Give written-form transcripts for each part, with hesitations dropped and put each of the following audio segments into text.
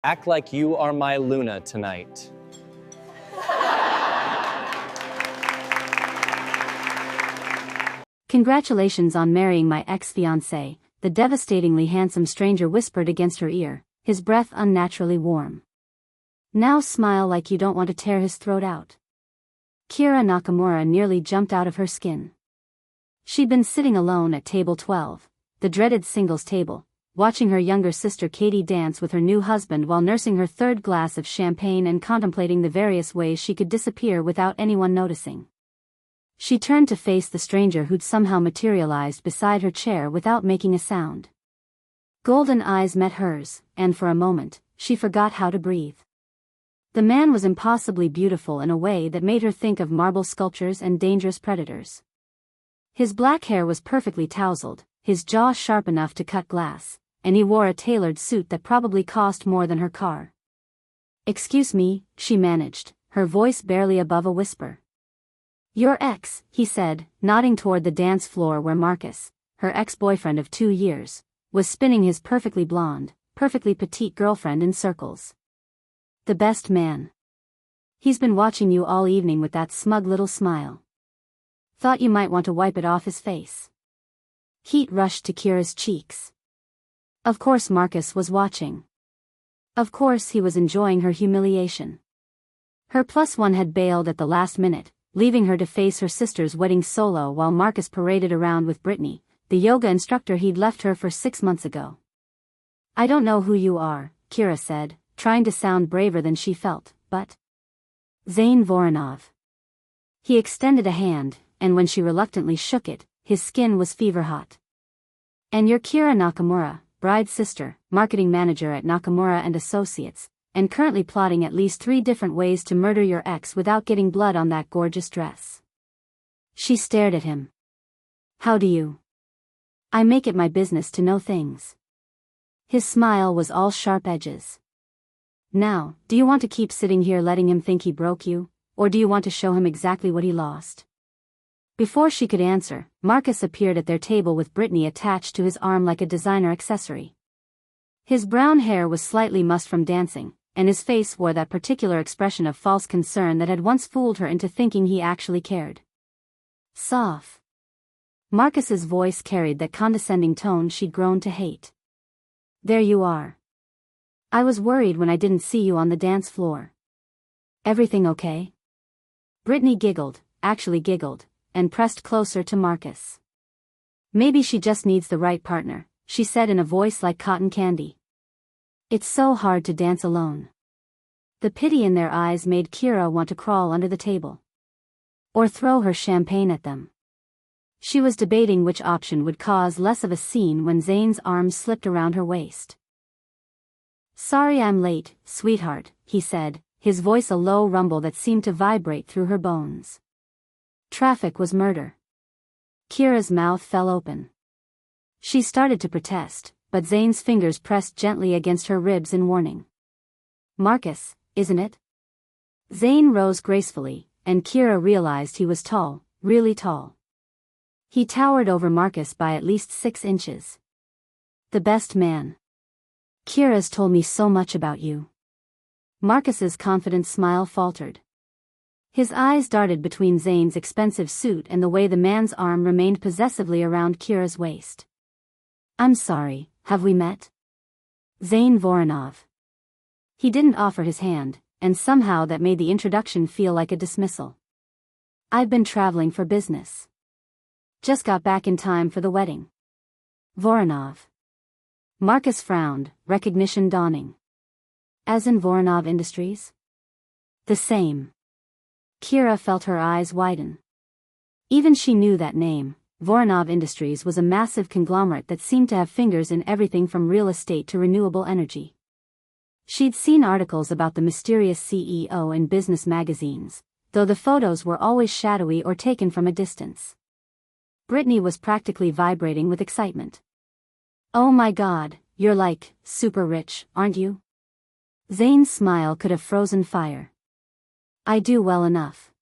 Act like you are my Luna tonight. Congratulations on marrying my ex-fiancé, the devastatingly handsome stranger whispered against her ear, his breath unnaturally warm. Now smile like you don't want to tear his throat out. Kira Nakamura nearly jumped out of her skin. She'd been sitting alone at table 12, the dreaded singles table, watching her younger sister Katie dance with her new husband while nursing her third glass of champagne and contemplating the various ways she could disappear without anyone noticing. She turned to face the stranger who'd somehow materialized beside her chair without making a sound. Golden eyes met hers, and for a moment, she forgot how to breathe. The man was impossibly beautiful in a way that made her think of marble sculptures and dangerous predators. His black hair was perfectly tousled, his jaw sharp enough to cut glass, and he wore a tailored suit that probably cost more than her car. "Excuse me," she managed, her voice barely above a whisper. "Your ex," he said, nodding toward the dance floor where Marcus, her ex-boyfriend of 2 years, was spinning his perfectly blonde, perfectly petite girlfriend in circles. "The best man. He's been watching you all evening with that smug little smile. Thought you might want to wipe it off his face." Heat rushed to Kira's cheeks. Of course Marcus was watching. Of course he was enjoying her humiliation. Her +1 had bailed at the last minute, leaving her to face her sister's wedding solo while Marcus paraded around with Brittany, the yoga instructor he'd left her for 6 months ago. "I don't know who you are," Kira said, trying to sound braver than she felt, but... "Zane Voronov." He extended a hand, and when she reluctantly shook it, his skin was fever-hot. "And you're Kira Nakamura, bride's sister, marketing manager at Nakamura and Associates, and currently plotting at least 3 different ways to murder your ex without getting blood on that gorgeous dress." She stared at him. "How do you? I make it my business to know things." His smile was all sharp edges. "Now, do you want to keep sitting here letting him think he broke you, or do you want to show him exactly what he lost?" Before she could answer, Marcus appeared at their table with Brittany attached to his arm like a designer accessory. His brown hair was slightly mussed from dancing, and his face wore that particular expression of false concern that had once fooled her into thinking he actually cared. "Soft." Marcus's voice carried that condescending tone she'd grown to hate. "There you are. I was worried when I didn't see you on the dance floor. Everything okay?" Brittany giggled, actually giggled, and pressed closer to Marcus. "Maybe she just needs the right partner," she said in a voice like cotton candy. "It's so hard to dance alone." The pity in their eyes made Kira want to crawl under the table. Or throw her champagne at them. She was debating which option would cause less of a scene when Zane's arms slipped around her waist. "Sorry I'm late, sweetheart," he said, his voice a low rumble that seemed to vibrate through her bones. Traffic was murder. Kira's mouth fell open. She started to protest, but Zane's fingers pressed gently against her ribs in warning. "Marcus, isn't it?" Zane rose gracefully, and Kira realized he was tall, really tall. He towered over Marcus by at least 6 inches. "The best man. Kira's told me so much about you." Marcus's confident smile faltered. His eyes darted between Zane's expensive suit and the way the man's arm remained possessively around Kira's waist. "I'm sorry, have we met?" "Zane Voronov." He didn't offer his hand, and somehow that made the introduction feel like a dismissal. "I've been traveling for business. Just got back in time for the wedding." "Voronov." Marcus frowned, recognition dawning. "As in Voronov Industries?" "The same." Kira felt her eyes widen. Even she knew that name. Voronov Industries was a massive conglomerate that seemed to have fingers in everything from real estate to renewable energy. She'd seen articles about the mysterious CEO in business magazines, though the photos were always shadowy or taken from a distance. Brittany was practically vibrating with excitement. "Oh my God, you're like, super rich, aren't you?" Zane's smile could have frozen fire. "I do well enough."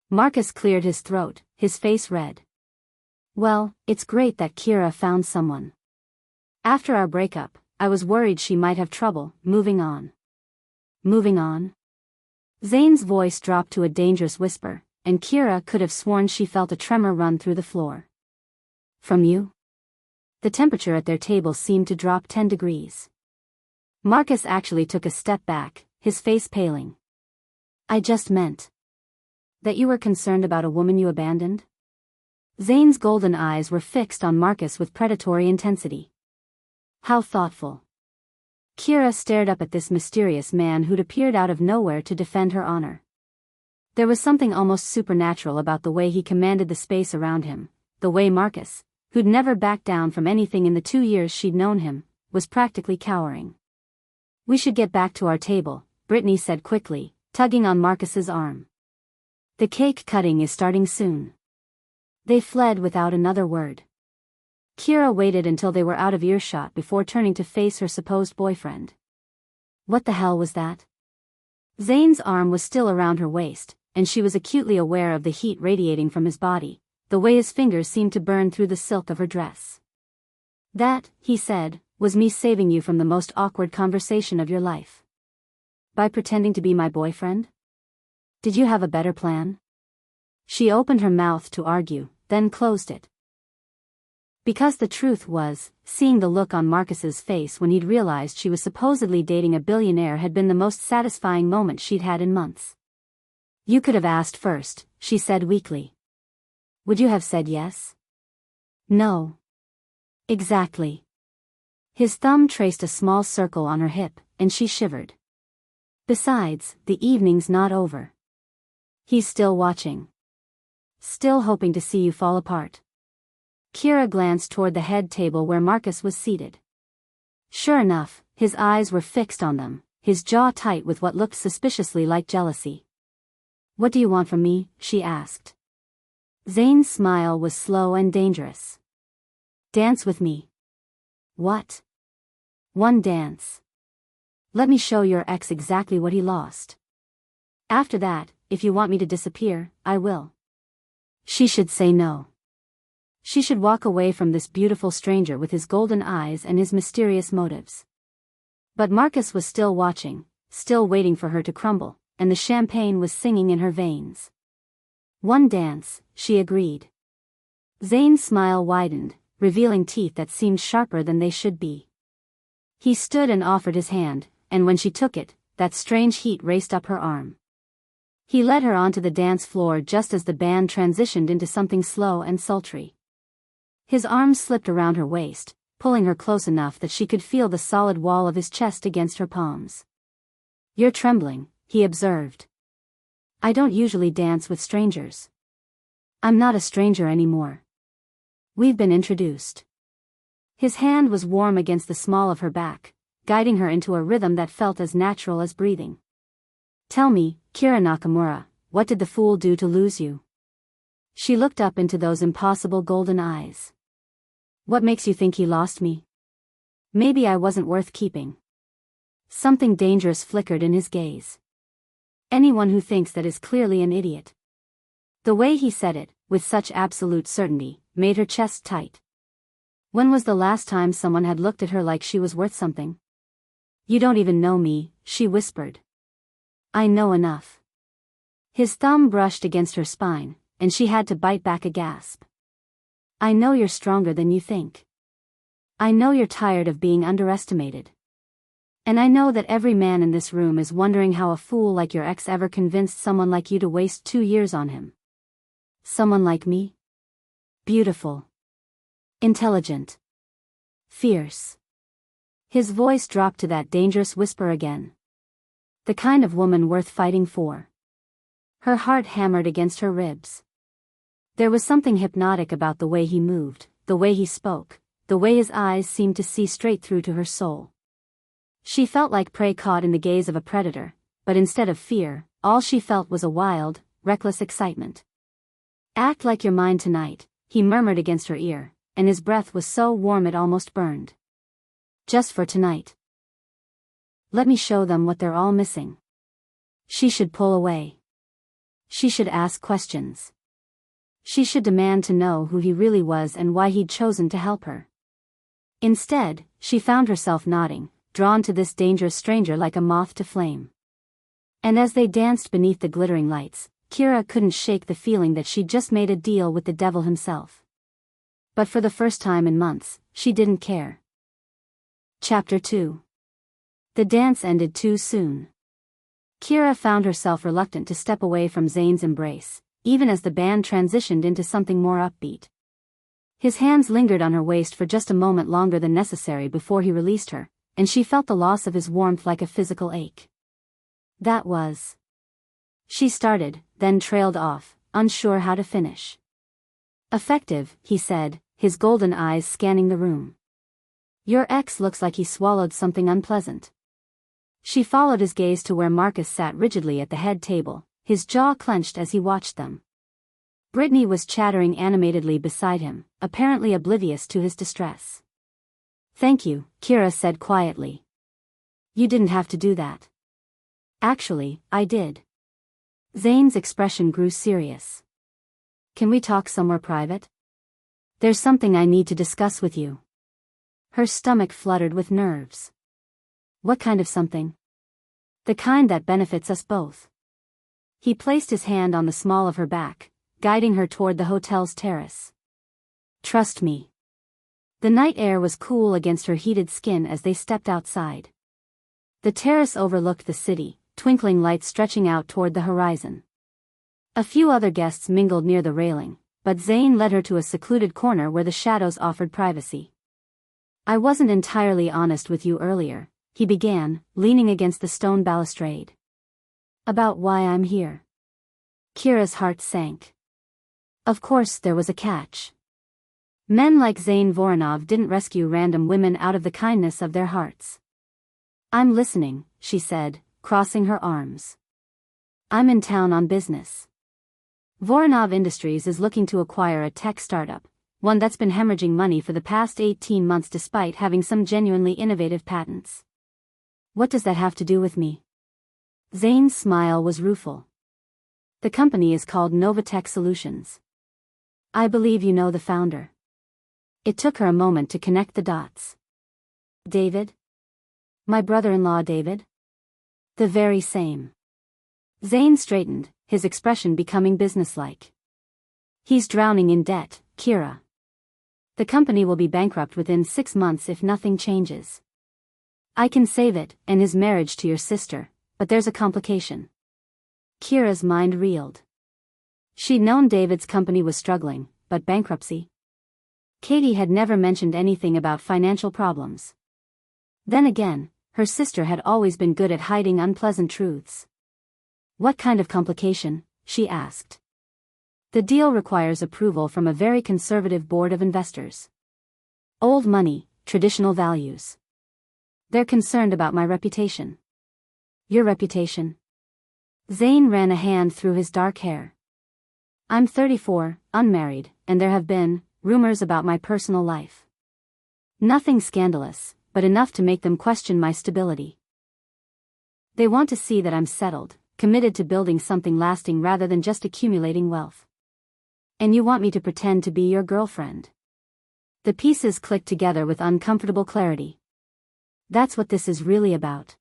Marcus cleared his throat, his face red. "Well, it's great that Kira found someone. After our breakup, I was worried she might have trouble moving on. Moving on? Zane's voice dropped to a dangerous whisper, and Kira could have sworn she felt a tremor run through the floor. From you? The temperature at their table seemed to drop 10 degrees. Marcus actually took a step back, his face paling. I just meant that you were concerned about a woman you abandoned? Zane's golden eyes were fixed on Marcus with predatory intensity. How thoughtful. Kira stared up at this mysterious man who'd appeared out of nowhere to defend her honor. There was something almost supernatural about the way he commanded the space around him, the way Marcus, who'd never backed down from anything in the 2 years she'd known him, was practically cowering. We should get back to our table, Brittany said quickly, tugging on Marcus's arm. The cake cutting is starting soon. They fled without another word. Kira waited until they were out of earshot before turning to face her supposed boyfriend. What the hell was that? Zane's arm was still around her waist, and she was acutely aware of the heat radiating from his body, the way his fingers seemed to burn through the silk of her dress. That, he said, was me saving you from the most awkward conversation of your life. By pretending to be my boyfriend? Did you have a better plan? She opened her mouth to argue, then closed it. Because the truth was, seeing the look on Marcus's face when he'd realized she was supposedly dating a billionaire had been the most satisfying moment she'd had in months. You could have asked first, she said weakly. Would you have said yes? No. Exactly. His thumb traced a small circle on her hip, and she shivered. Besides, the evening's not over. He's still watching. Still hoping to see you fall apart. Kira glanced toward the head table where Marcus was seated. Sure enough, his eyes were fixed on them, his jaw tight with what looked suspiciously like jealousy. What do you want from me? She asked. Zane's smile was slow and dangerous. Dance with me. What? One dance. Let me show your ex exactly what he lost. After that, if you want me to disappear, I will. She should say no. She should walk away from this beautiful stranger with his golden eyes and his mysterious motives. But Marcus was still watching, still waiting for her to crumble, and the champagne was singing in her veins. One dance, she agreed. Zane's smile widened, revealing teeth that seemed sharper than they should be. He stood and offered his hand, and when she took it, that strange heat raced up her arm. He led her onto the dance floor just as the band transitioned into something slow and sultry. His arms slipped around her waist, pulling her close enough that she could feel the solid wall of his chest against her palms. You're trembling, he observed. I don't usually dance with strangers. I'm not a stranger anymore. We've been introduced. His hand was warm against the small of her back, guiding her into a rhythm that felt as natural as breathing. Tell me, Kira Nakamura, what did the fool do to lose you? She looked up into those impossible golden eyes. What makes you think he lost me? Maybe I wasn't worth keeping. Something dangerous flickered in his gaze. Anyone who thinks that is clearly an idiot. The way he said it, with such absolute certainty, made her chest tight. When was the last time someone had looked at her like she was worth something? You don't even know me, she whispered. I know enough. His thumb brushed against her spine, and she had to bite back a gasp. I know you're stronger than you think. I know you're tired of being underestimated. And I know that every man in this room is wondering how a fool like your ex ever convinced someone like you to waste 2 years on him. Someone like me? Beautiful. Intelligent. Fierce. His voice dropped to that dangerous whisper again. The kind of woman worth fighting for. Her heart hammered against her ribs. There was something hypnotic about the way he moved, the way he spoke, the way his eyes seemed to see straight through to her soul. She felt like prey caught in the gaze of a predator, but instead of fear, all she felt was a wild, reckless excitement. Act like you're mine tonight, he murmured against her ear, and his breath was so warm it almost burned. Just for tonight. Let me show them what they're all missing. She should pull away. She should ask questions. She should demand to know who he really was and why he'd chosen to help her. Instead, she found herself nodding, drawn to this dangerous stranger like a moth to flame. And as they danced beneath the glittering lights, Kira couldn't shake the feeling that she'd just made a deal with the devil himself. But for the first time in months, she didn't care. Chapter 2. The dance ended too soon. Kira found herself reluctant to step away from Zane's embrace, even as the band transitioned into something more upbeat. His hands lingered on her waist for just a moment longer than necessary before he released her, and she felt the loss of his warmth like a physical ache. That was. She started, then trailed off, unsure how to finish. Effective, he said, his golden eyes scanning the room. Your ex looks like he swallowed something unpleasant. She followed his gaze to where Marcus sat rigidly at the head table, his jaw clenched as he watched them. Brittany was chattering animatedly beside him, apparently oblivious to his distress. Thank you, Kira said quietly. You didn't have to do that. Actually, I did. Zane's expression grew serious. Can we talk somewhere private? There's something I need to discuss with you. Her stomach fluttered with nerves. What kind of something? The kind that benefits us both. He placed his hand on the small of her back, guiding her toward the hotel's terrace. Trust me. The night air was cool against her heated skin as they stepped outside. The terrace overlooked the city, twinkling lights stretching out toward the horizon. A few other guests mingled near the railing, but Zane led her to a secluded corner where the shadows offered privacy. I wasn't entirely honest with you earlier, he began, leaning against the stone balustrade. About why I'm here. Kira's heart sank. Of course there was a catch. Men like Zane Voronov didn't rescue random women out of the kindness of their hearts. I'm listening, she said, crossing her arms. I'm in town on business. Voronov Industries is looking to acquire a tech startup, one that's been hemorrhaging money for the past 18 months despite having some genuinely innovative patents. What does that have to do with me? Zane's smile was rueful. The company is called Novatech Solutions. I believe you know the founder. It took her a moment to connect the dots. David? My brother-in-law David? The very same. Zane straightened, his expression becoming businesslike. He's drowning in debt, Kira. The company will be bankrupt within 6 months if nothing changes. I can save it, and his marriage to your sister, but there's a complication. Kira's mind reeled. She'd known David's company was struggling, but bankruptcy? Katie had never mentioned anything about financial problems. Then again, her sister had always been good at hiding unpleasant truths. What kind of complication? She asked. The deal requires approval from a very conservative board of investors. Old money, traditional values. They're concerned about my reputation. Your reputation? Zane ran a hand through his dark hair. I'm 34, unmarried, and there have been rumors about my personal life. Nothing scandalous, but enough to make them question my stability. They want to see that I'm settled, committed to building something lasting rather than just accumulating wealth. And you want me to pretend to be your girlfriend. The pieces clicked together with uncomfortable clarity. That's what this is really about.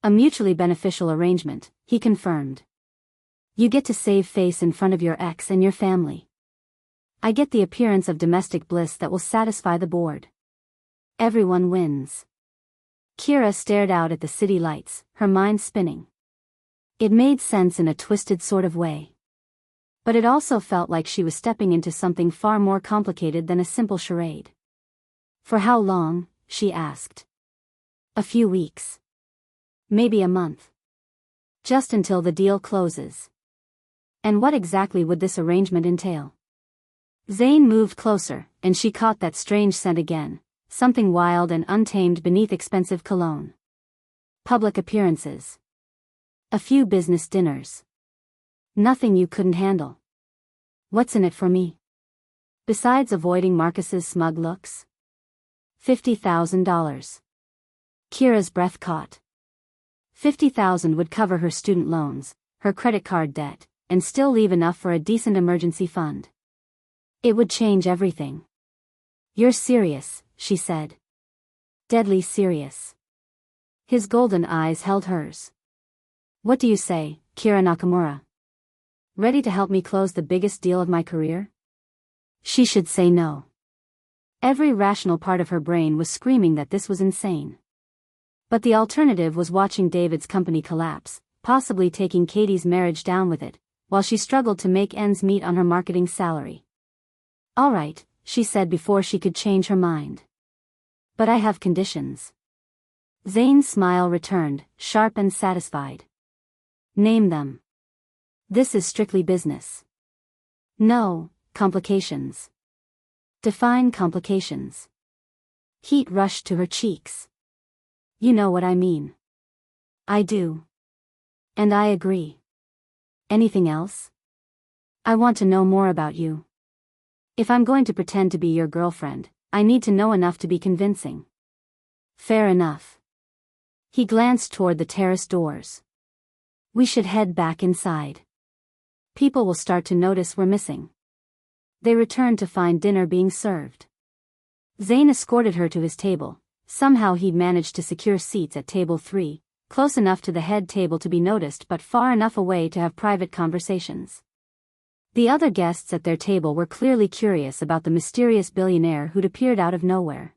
A mutually beneficial arrangement, he confirmed. You get to save face in front of your ex and your family. I get the appearance of domestic bliss that will satisfy the board. Everyone wins. Kira stared out at the city lights, her mind spinning. It made sense in a twisted sort of way. But it also felt like she was stepping into something far more complicated than a simple charade. For how long? She asked. A few weeks. Maybe a month. Just until the deal closes. And what exactly would this arrangement entail? Zane moved closer, and she caught that strange scent again, something wild and untamed beneath expensive cologne. Public appearances. A few business dinners. Nothing you couldn't handle. What's in it for me? Besides avoiding Marcus's smug looks? $50,000. Kira's breath caught. $50,000 would cover her student loans, her credit card debt, and still leave enough for a decent emergency fund. It would change everything. You're serious, she said. Deadly serious. His golden eyes held hers. What do you say, Kira Nakamura? Ready to help me close the biggest deal of my career? She should say no. Every rational part of her brain was screaming that this was insane. But the alternative was watching David's company collapse, possibly taking Katie's marriage down with it, while she struggled to make ends meet on her marketing salary. All right, she said before she could change her mind. But I have conditions. Zane's smile returned, sharp and satisfied. Name them. This is strictly business. No, complications. Define complications. Heat rushed to her cheeks. You know what I mean. I do. And I agree. Anything else? I want to know more about you. If I'm going to pretend to be your girlfriend, I need to know enough to be convincing. Fair enough. He glanced toward the terrace doors. We should head back inside. People will start to notice we're missing. They returned to find dinner being served. Zane escorted her to his table. Somehow he'd managed to secure seats at table 3, close enough to the head table to be noticed but far enough away to have private conversations. The other guests at their table were clearly curious about the mysterious billionaire who'd appeared out of nowhere.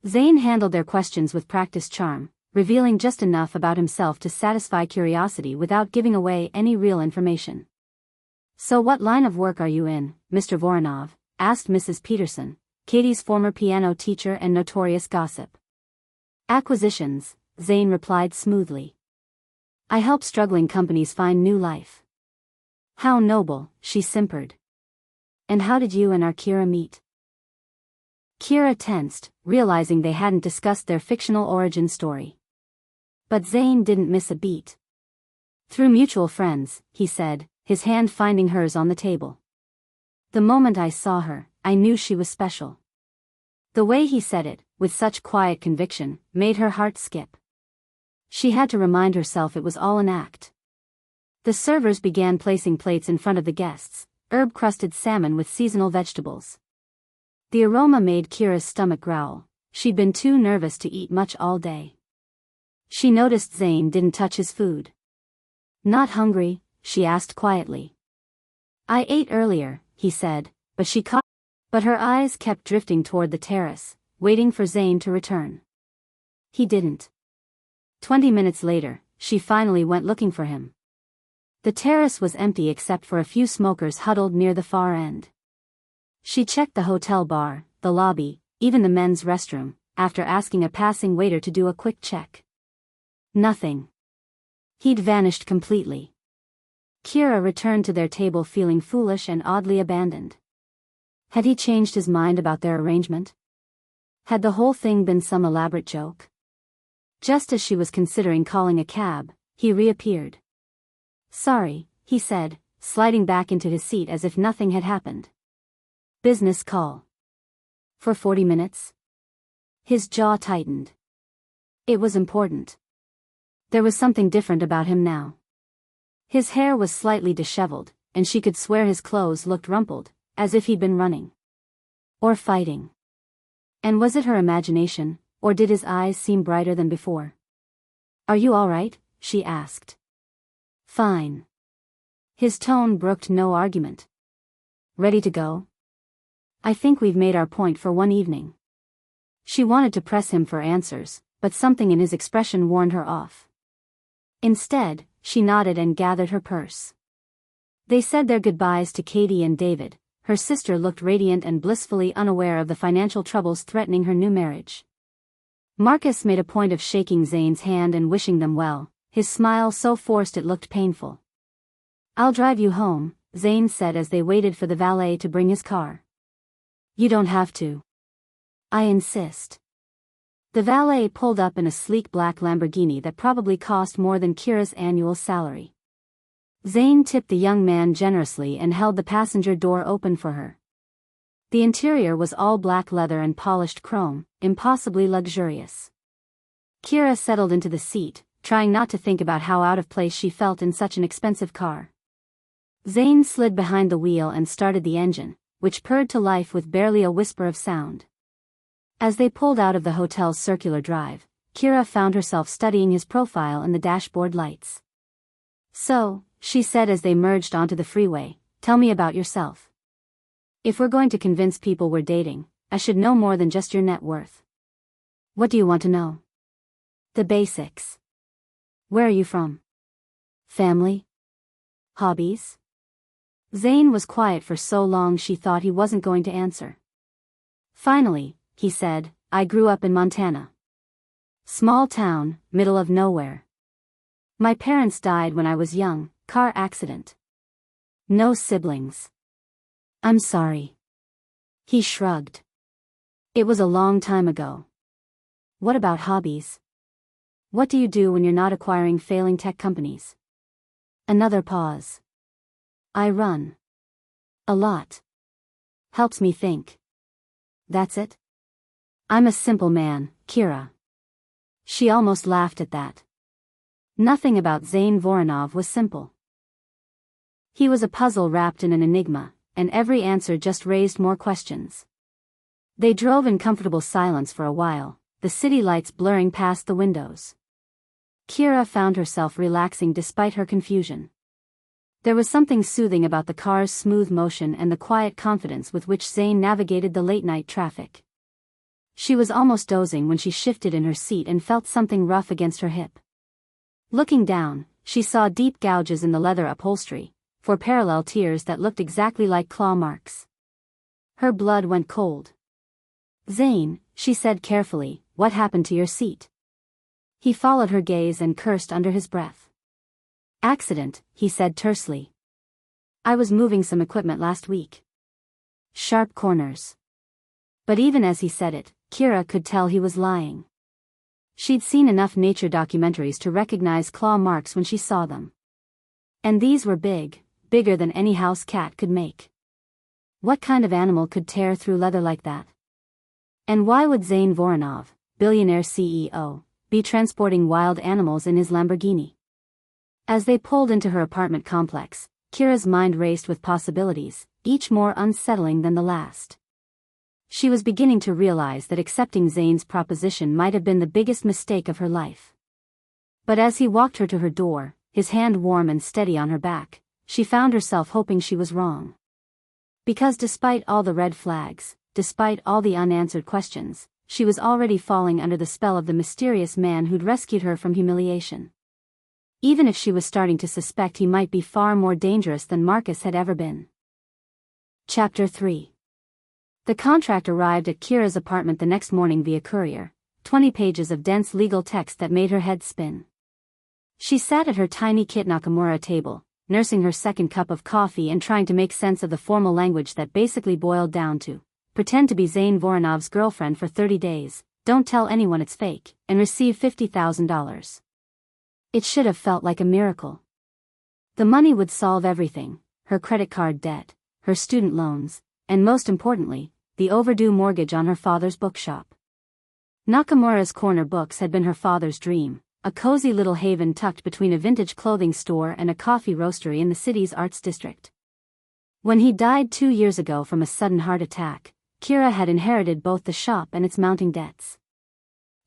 Zane handled their questions with practiced charm, revealing just enough about himself to satisfy curiosity without giving away any real information. So what line of work are you in, Mr. Voronov? Asked Mrs. Peterson, Katie's former piano teacher and notorious gossip. Acquisitions, Zane replied smoothly. I help struggling companies find new life. How noble, she simpered. And how did you and our Kira meet? Kira tensed, realizing they hadn't discussed their fictional origin story. But Zane didn't miss a beat. Through mutual friends, he said, his hand finding hers on the table. The moment I saw her, I knew she was special. The way he said it, with such quiet conviction, made her heart skip. She had to remind herself it was all an act. The servers began placing plates in front of the guests, herb-crusted salmon with seasonal vegetables. The aroma made Kira's stomach growl. She'd been too nervous to eat much all day. She noticed Zane didn't touch his food. Not hungry? She asked quietly. I ate earlier, he said, but her eyes kept drifting toward the terrace, waiting for Zane to return. He didn't. 20 minutes later, she finally went looking for him. The terrace was empty except for a few smokers huddled near the far end. She checked the hotel bar, the lobby, even the men's restroom, after asking a passing waiter to do a quick check. Nothing. He'd vanished completely. Kira returned to their table feeling foolish and oddly abandoned. Had he changed his mind about their arrangement? Had the whole thing been some elaborate joke? Just as she was considering calling a cab, he reappeared. Sorry, he said, sliding back into his seat as if nothing had happened. Business call. For 40 minutes? His jaw tightened. It was important. There was something different about him now. His hair was slightly disheveled, and she could swear his clothes looked rumpled, as if he'd been running. Or fighting. And was it her imagination, or did his eyes seem brighter than before? Are you all right? She asked. Fine. His tone brooked no argument. Ready to go? I think we've made our point for one evening. She wanted to press him for answers, but something in his expression warned her off. Instead, she nodded and gathered her purse. They said their goodbyes to Katie and David. Her sister looked radiant and blissfully unaware of the financial troubles threatening her new marriage. Marcus made a point of shaking Zane's hand and wishing them well, his smile so forced it looked painful. I'll drive you home, Zane said as they waited for the valet to bring his car. You don't have to. I insist. The valet pulled up in a sleek black Lamborghini that probably cost more than Kira's annual salary. Zane tipped the young man generously and held the passenger door open for her. The interior was all black leather and polished chrome, impossibly luxurious. Kira settled into the seat, trying not to think about how out of place she felt in such an expensive car. Zane slid behind the wheel and started the engine, which purred to life with barely a whisper of sound. As they pulled out of the hotel's circular drive, Kira found herself studying his profile in the dashboard lights. "So," she said as they merged onto the freeway, "tell me about yourself. If we're going to convince people we're dating, I should know more than just your net worth. What do you want to know?" "The basics. Where are you from? Family? Hobbies?" Zane was quiet for so long she thought he wasn't going to answer. Finally, he said, "I grew up in Montana. Small town, middle of nowhere. My parents died when I was young, car accident. No siblings." "I'm sorry." He shrugged. "It was a long time ago. What about hobbies? What do you do when you're not acquiring failing tech companies?" Another pause. "I run. A lot. Helps me think. That's it? I'm a simple man, Kira." She almost laughed at that. Nothing about Zane Voronov was simple. He was a puzzle wrapped in an enigma, and every answer just raised more questions. They drove in comfortable silence for a while, the city lights blurring past the windows. Kira found herself relaxing despite her confusion. There was something soothing about the car's smooth motion and the quiet confidence with which Zane navigated the late-night traffic. She was almost dozing when she shifted in her seat and felt something rough against her hip. Looking down, she saw deep gouges in the leather upholstery, 4 parallel tears that looked exactly like claw marks. Her blood went cold. "Zane," she said carefully, "what happened to your seat?" He followed her gaze and cursed under his breath. "Accident," he said tersely. "I was moving some equipment last week." Sharp corners. But even as he said it, Kira could tell he was lying. She'd seen enough nature documentaries to recognize claw marks when she saw them. And these were big, bigger than any house cat could make. What kind of animal could tear through leather like that? And why would Zane Voronov, billionaire CEO, be transporting wild animals in his Lamborghini? As they pulled into her apartment complex, Kira's mind raced with possibilities, each more unsettling than the last. She was beginning to realize that accepting Zane's proposition might have been the biggest mistake of her life. But as he walked her to her door, his hand warm and steady on her back, she found herself hoping she was wrong. Because despite all the red flags, despite all the unanswered questions, she was already falling under the spell of the mysterious man who'd rescued her from humiliation. Even if she was starting to suspect he might be far more dangerous than Marcus had ever been. Chapter 3. The contract arrived at Kira's apartment the next morning via courier, 20 pages of dense legal text that made her head spin. She sat at her tiny Kit Nakamura table, nursing her second cup of coffee and trying to make sense of the formal language that basically boiled down to, pretend to be Zane Voronov's girlfriend for 30 days, don't tell anyone it's fake, and receive $50,000. It should have felt like a miracle. The money would solve everything, her credit card debt, her student loans, and most importantly, the overdue mortgage on her father's bookshop. Nakamura's Corner Books had been her father's dream, a cozy little haven tucked between a vintage clothing store and a coffee roastery in the city's arts district. When he died 2 years ago from a sudden heart attack, Kira had inherited both the shop and its mounting debts.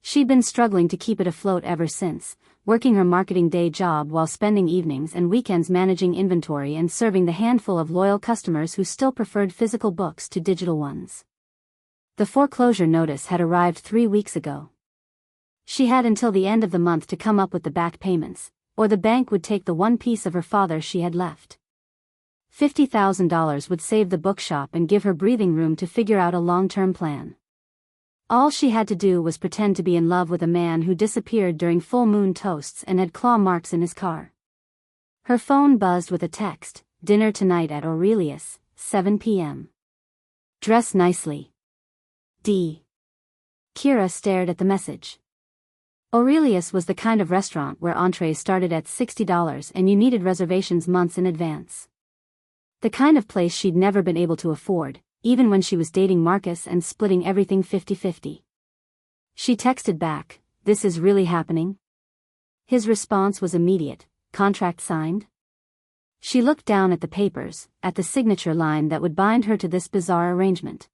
She'd been struggling to keep it afloat ever since, working her marketing day job while spending evenings and weekends managing inventory and serving the handful of loyal customers who still preferred physical books to digital ones. The foreclosure notice had arrived 3 weeks ago. She had until the end of the month to come up with the back payments, or the bank would take the one piece of her father she had left. $50,000 would save the bookshop and give her breathing room to figure out a long-term plan. All she had to do was pretend to be in love with a man who disappeared during full moon toasts and had claw marks in his car. Her phone buzzed with a text, "Dinner tonight at Aurelius, 7 p.m. Dress nicely. D." Kira stared at the message. Aurelius was the kind of restaurant where entrees started at $60 and you needed reservations months in advance. The kind of place she'd never been able to afford, even when she was dating Marcus and splitting everything 50-50. She texted back, "This is really happening?" His response was immediate, "Contract signed?" She looked down at the papers, at the signature line that would bind her to this bizarre arrangement.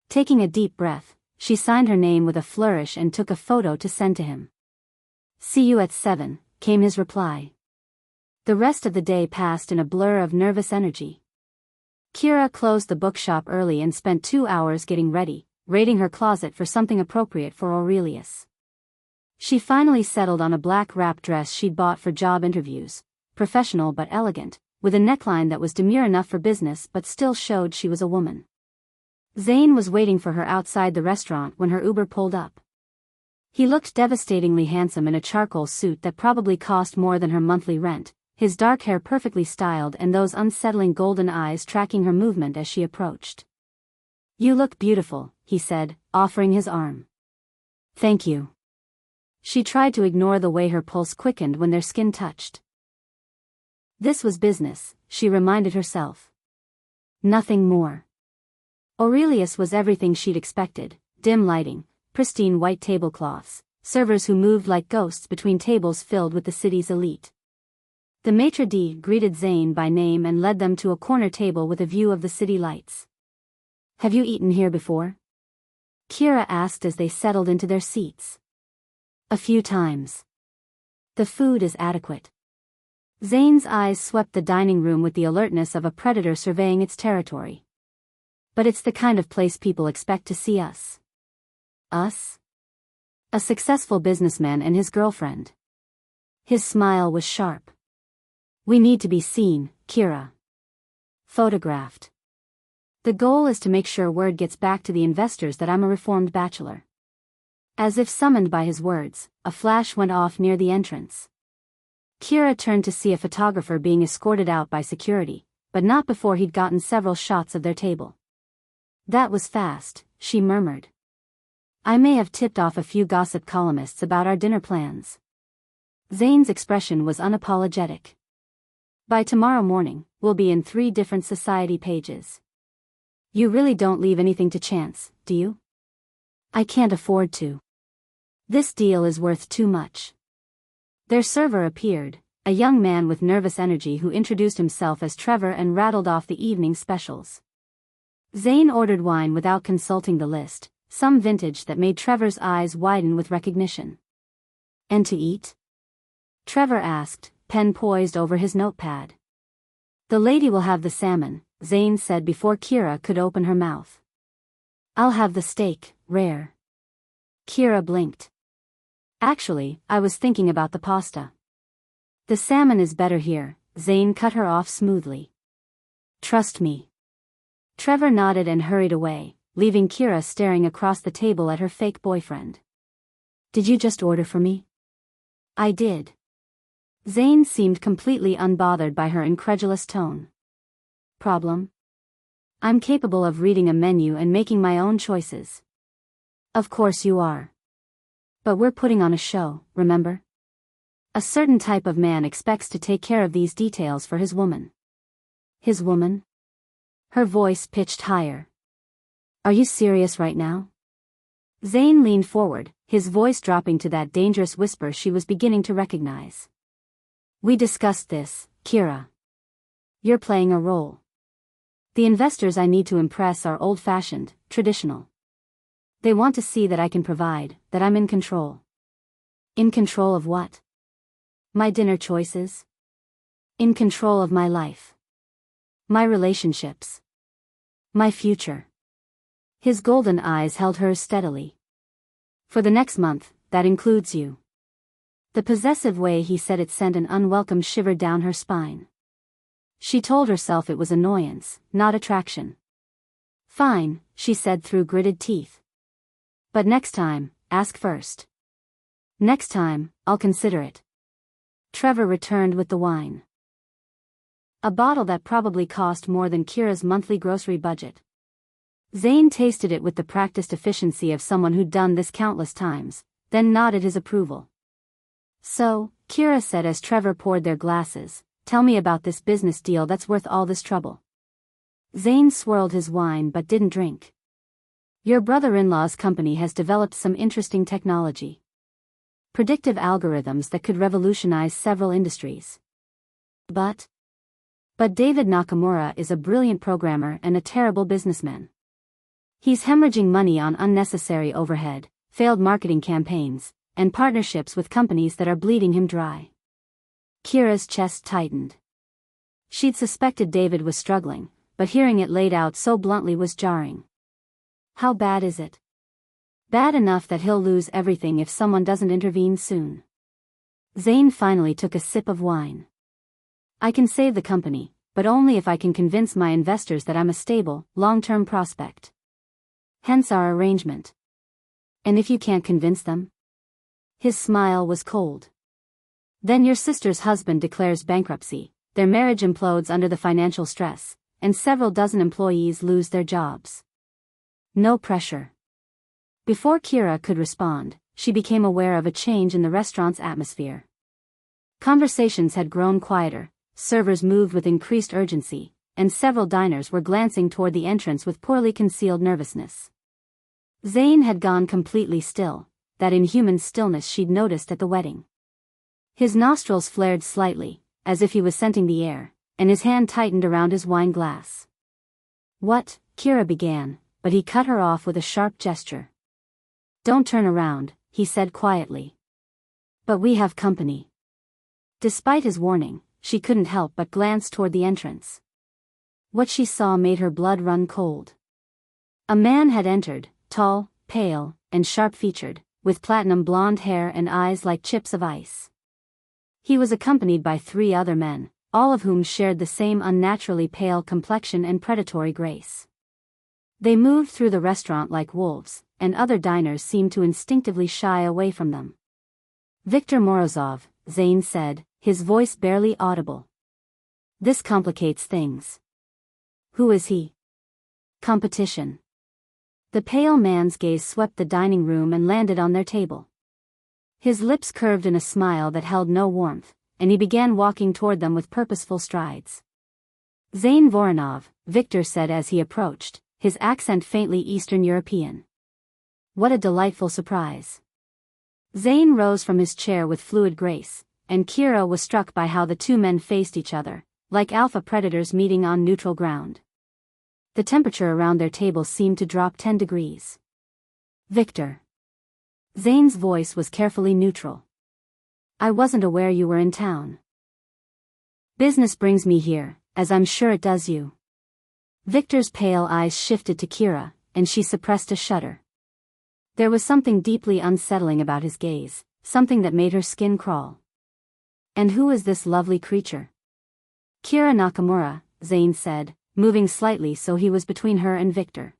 Taking a deep breath, she signed her name with a flourish and took a photo to send to him. "See you at 7, came his reply. The rest of the day passed in a blur of nervous energy. Kira closed the bookshop early and spent 2 hours getting ready, raiding her closet for something appropriate for Aurelius. She finally settled on a black wrap dress she'd bought for job interviews, professional but elegant, with a neckline that was demure enough for business but still showed she was a woman. Zane was waiting for her outside the restaurant when her Uber pulled up. He looked devastatingly handsome in a charcoal suit that probably cost more than her monthly rent, his dark hair perfectly styled and those unsettling golden eyes tracking her movement as she approached. "You look beautiful," he said, offering his arm. "Thank you." She tried to ignore the way her pulse quickened when their skin touched. This was business, she reminded herself. Nothing more. Aurelius was everything she'd expected: dim lighting, pristine white tablecloths, servers who moved like ghosts between tables filled with the city's elite. The maitre d' greeted Zane by name and led them to a corner table with a view of the city lights. "Have you eaten here before?" Kira asked as they settled into their seats. "A few times. The food is adequate." Zane's eyes swept the dining room with the alertness of a predator surveying its territory. "But it's the kind of place people expect to see us." "Us?" "A successful businessman and his girlfriend." His smile was sharp. "We need to be seen, Kira. Photographed. The goal is to make sure word gets back to the investors that I'm a reformed bachelor." As if summoned by his words, a flash went off near the entrance. Kira turned to see a photographer being escorted out by security, but not before he'd gotten several shots of their table. "That was fast," she murmured. "I may have tipped off a few gossip columnists about our dinner plans." Zane's expression was unapologetic. "By tomorrow morning, we'll be in 3 different society pages. You really don't leave anything to chance, do you?" "I can't afford to. This deal is worth too much." Their server appeared, a young man with nervous energy who introduced himself as Trevor and rattled off the evening specials. Zane ordered wine without consulting the list, some vintage that made Trevor's eyes widen with recognition. "And to eat?" Trevor asked, pen poised over his notepad. "The lady will have the salmon," Zane said before Kira could open her mouth. "I'll have the steak, rare." Kira blinked. "Actually, I was thinking about the pasta." "The salmon is better here," Zane cut her off smoothly. "Trust me." Trevor nodded and hurried away, leaving Kira staring across the table at her fake boyfriend. "Did you just order for me?" "I did." Zane seemed completely unbothered by her incredulous tone. "Problem?" "I'm capable of reading a menu and making my own choices." "Of course you are. But we're putting on a show, remember? A certain type of man expects to take care of these details for his woman." "His woman?" Her voice pitched higher. "Are you serious right now?" Zane leaned forward, his voice dropping to that dangerous whisper she was beginning to recognize. "We discussed this, Kira. You're playing a role. The investors I need to impress are old-fashioned, traditional. They want to see that I can provide, that I'm in control." "In control of what?" "My dinner choices. In control of my life. My relationships. My future." His golden eyes held hers steadily. "For the next month, that includes you." The possessive way he said it sent an unwelcome shiver down her spine. She told herself it was annoyance, not attraction. "Fine," she said through gritted teeth. "But next time, ask first." "Next time, I'll consider it." Trevor returned with the wine. A bottle that probably cost more than Kira's monthly grocery budget. Zane tasted it with the practiced efficiency of someone who'd done this countless times, then nodded his approval. "So," Kira said as Trevor poured their glasses, "tell me about this business deal that's worth all this trouble." Zane swirled his wine but didn't drink. "Your brother-in-law's company has developed some interesting technology. Predictive algorithms that could revolutionize several industries. But David Nakamura is a brilliant programmer and a terrible businessman. He's hemorrhaging money on unnecessary overhead, failed marketing campaigns, and partnerships with companies that are bleeding him dry. Kira's chest tightened. She'd suspected David was struggling, but hearing it laid out so bluntly was jarring. How bad is it? Bad enough that he'll lose everything if someone doesn't intervene soon. Zane finally took a sip of wine. I can save the company, but only if I can convince my investors that I'm a stable, long-term prospect. Hence our arrangement. And if you can't convince them? His smile was cold. Then your sister's husband declares bankruptcy, their marriage implodes under the financial stress, and several dozen employees lose their jobs. No pressure. Before Kira could respond, she became aware of a change in the restaurant's atmosphere. Conversations had grown quieter, servers moved with increased urgency, and several diners were glancing toward the entrance with poorly concealed nervousness. Zane had gone completely still, that inhuman stillness she'd noticed at the wedding. His nostrils flared slightly, as if he was scenting the air, and his hand tightened around his wine glass. What? Kira began, but he cut her off with a sharp gesture. Don't turn around, he said quietly. But we have company. Despite his warning, she couldn't help but glance toward the entrance. What she saw made her blood run cold. A man had entered, tall, pale, and sharp-featured, with platinum blonde hair and eyes like chips of ice. He was accompanied by 3 other men, all of whom shared the same unnaturally pale complexion and predatory grace. They moved through the restaurant like wolves, and other diners seemed to instinctively shy away from them. Viktor Morozov, Zane said, his voice barely audible. This complicates things. Who is he? Competition. The pale man's gaze swept the dining room and landed on their table. His lips curved in a smile that held no warmth, and he began walking toward them with purposeful strides. Zane Voronov, Viktor said as he approached, his accent faintly Eastern European. What a delightful surprise. Zane rose from his chair with fluid grace, and Kira was struck by how the 2 men faced each other, like alpha predators meeting on neutral ground. The temperature around their table seemed to drop 10 degrees. Viktor. Zane's voice was carefully neutral. I wasn't aware you were in town. Business brings me here, as I'm sure it does you. Viktor's pale eyes shifted to Kira, and she suppressed a shudder. There was something deeply unsettling about his gaze, something that made her skin crawl. And who is this lovely creature? Kira Nakamura, Zane said, moving slightly so he was between her and Viktor.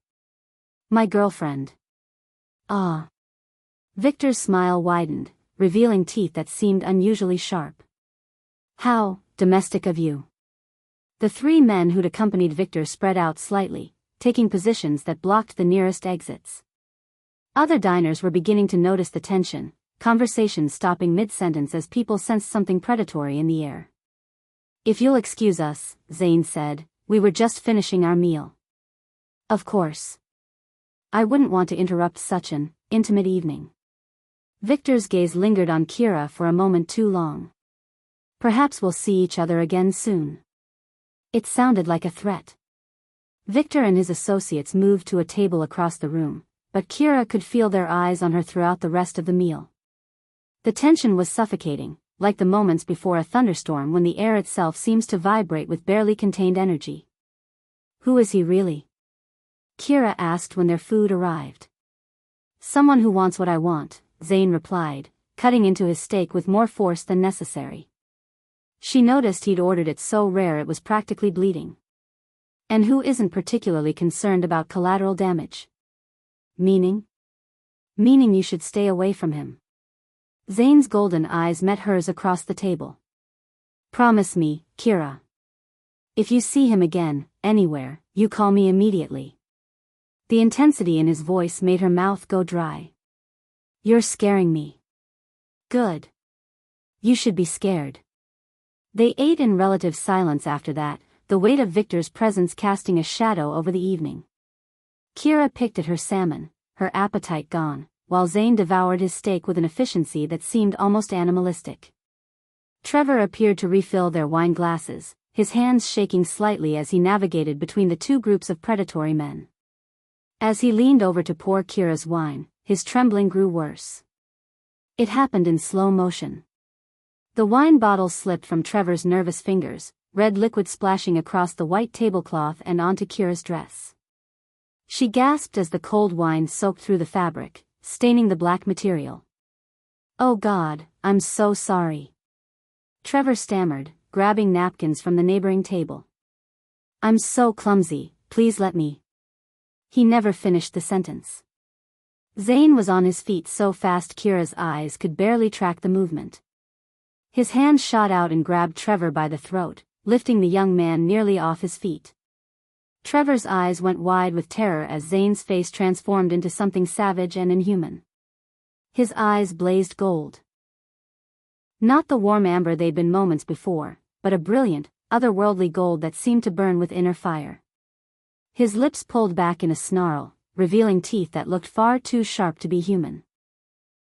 My girlfriend. Ah. Viktor's smile widened, revealing teeth that seemed unusually sharp. How domestic of you. The 3 men who'd accompanied Viktor spread out slightly, taking positions that blocked the nearest exits. Other diners were beginning to notice the tension, conversations stopping mid-sentence as people sensed something predatory in the air. If you'll excuse us, Zane said, we were just finishing our meal. Of course. I wouldn't want to interrupt such an intimate evening. Viktor's gaze lingered on Kira for a moment too long. Perhaps we'll see each other again soon. It sounded like a threat. Viktor and his associates moved to a table across the room, but Kira could feel their eyes on her throughout the rest of the meal. The tension was suffocating, like the moments before a thunderstorm when the air itself seems to vibrate with barely contained energy. Who is he really? Kira asked when their food arrived. Someone who wants what I want, Zane replied, cutting into his steak with more force than necessary. She noticed he'd ordered it so rare it was practically bleeding. And who isn't particularly concerned about collateral damage? Meaning? Meaning you should stay away from him. Zane's golden eyes met hers across the table. Promise me, Kira. If you see him again, anywhere, you call me immediately. The intensity in his voice made her mouth go dry. You're scaring me. Good. You should be scared. They ate in relative silence after that, the weight of Viktor's presence casting a shadow over the evening. Kira picked at her salmon, her appetite gone, while Zane devoured his steak with an efficiency that seemed almost animalistic. Trevor appeared to refill their wine glasses, his hands shaking slightly as he navigated between the 2 groups of predatory men. As he leaned over to pour Kira's wine, his trembling grew worse. It happened in slow motion. The wine bottle slipped from Trevor's nervous fingers, red liquid splashing across the white tablecloth and onto Kira's dress. She gasped as the cold wine soaked through the fabric, staining the black material. "Oh God, I'm so sorry," Trevor stammered, grabbing napkins from the neighboring table. "I'm so clumsy, please let me." He never finished the sentence. Zane was on his feet so fast Kira's eyes could barely track the movement. His hand shot out and grabbed Trevor by the throat, lifting the young man nearly off his feet. Trevor's eyes went wide with terror as Zane's face transformed into something savage and inhuman. His eyes blazed gold. Not the warm amber they'd been moments before, but a brilliant, otherworldly gold that seemed to burn with inner fire. His lips pulled back in a snarl, revealing teeth that looked far too sharp to be human.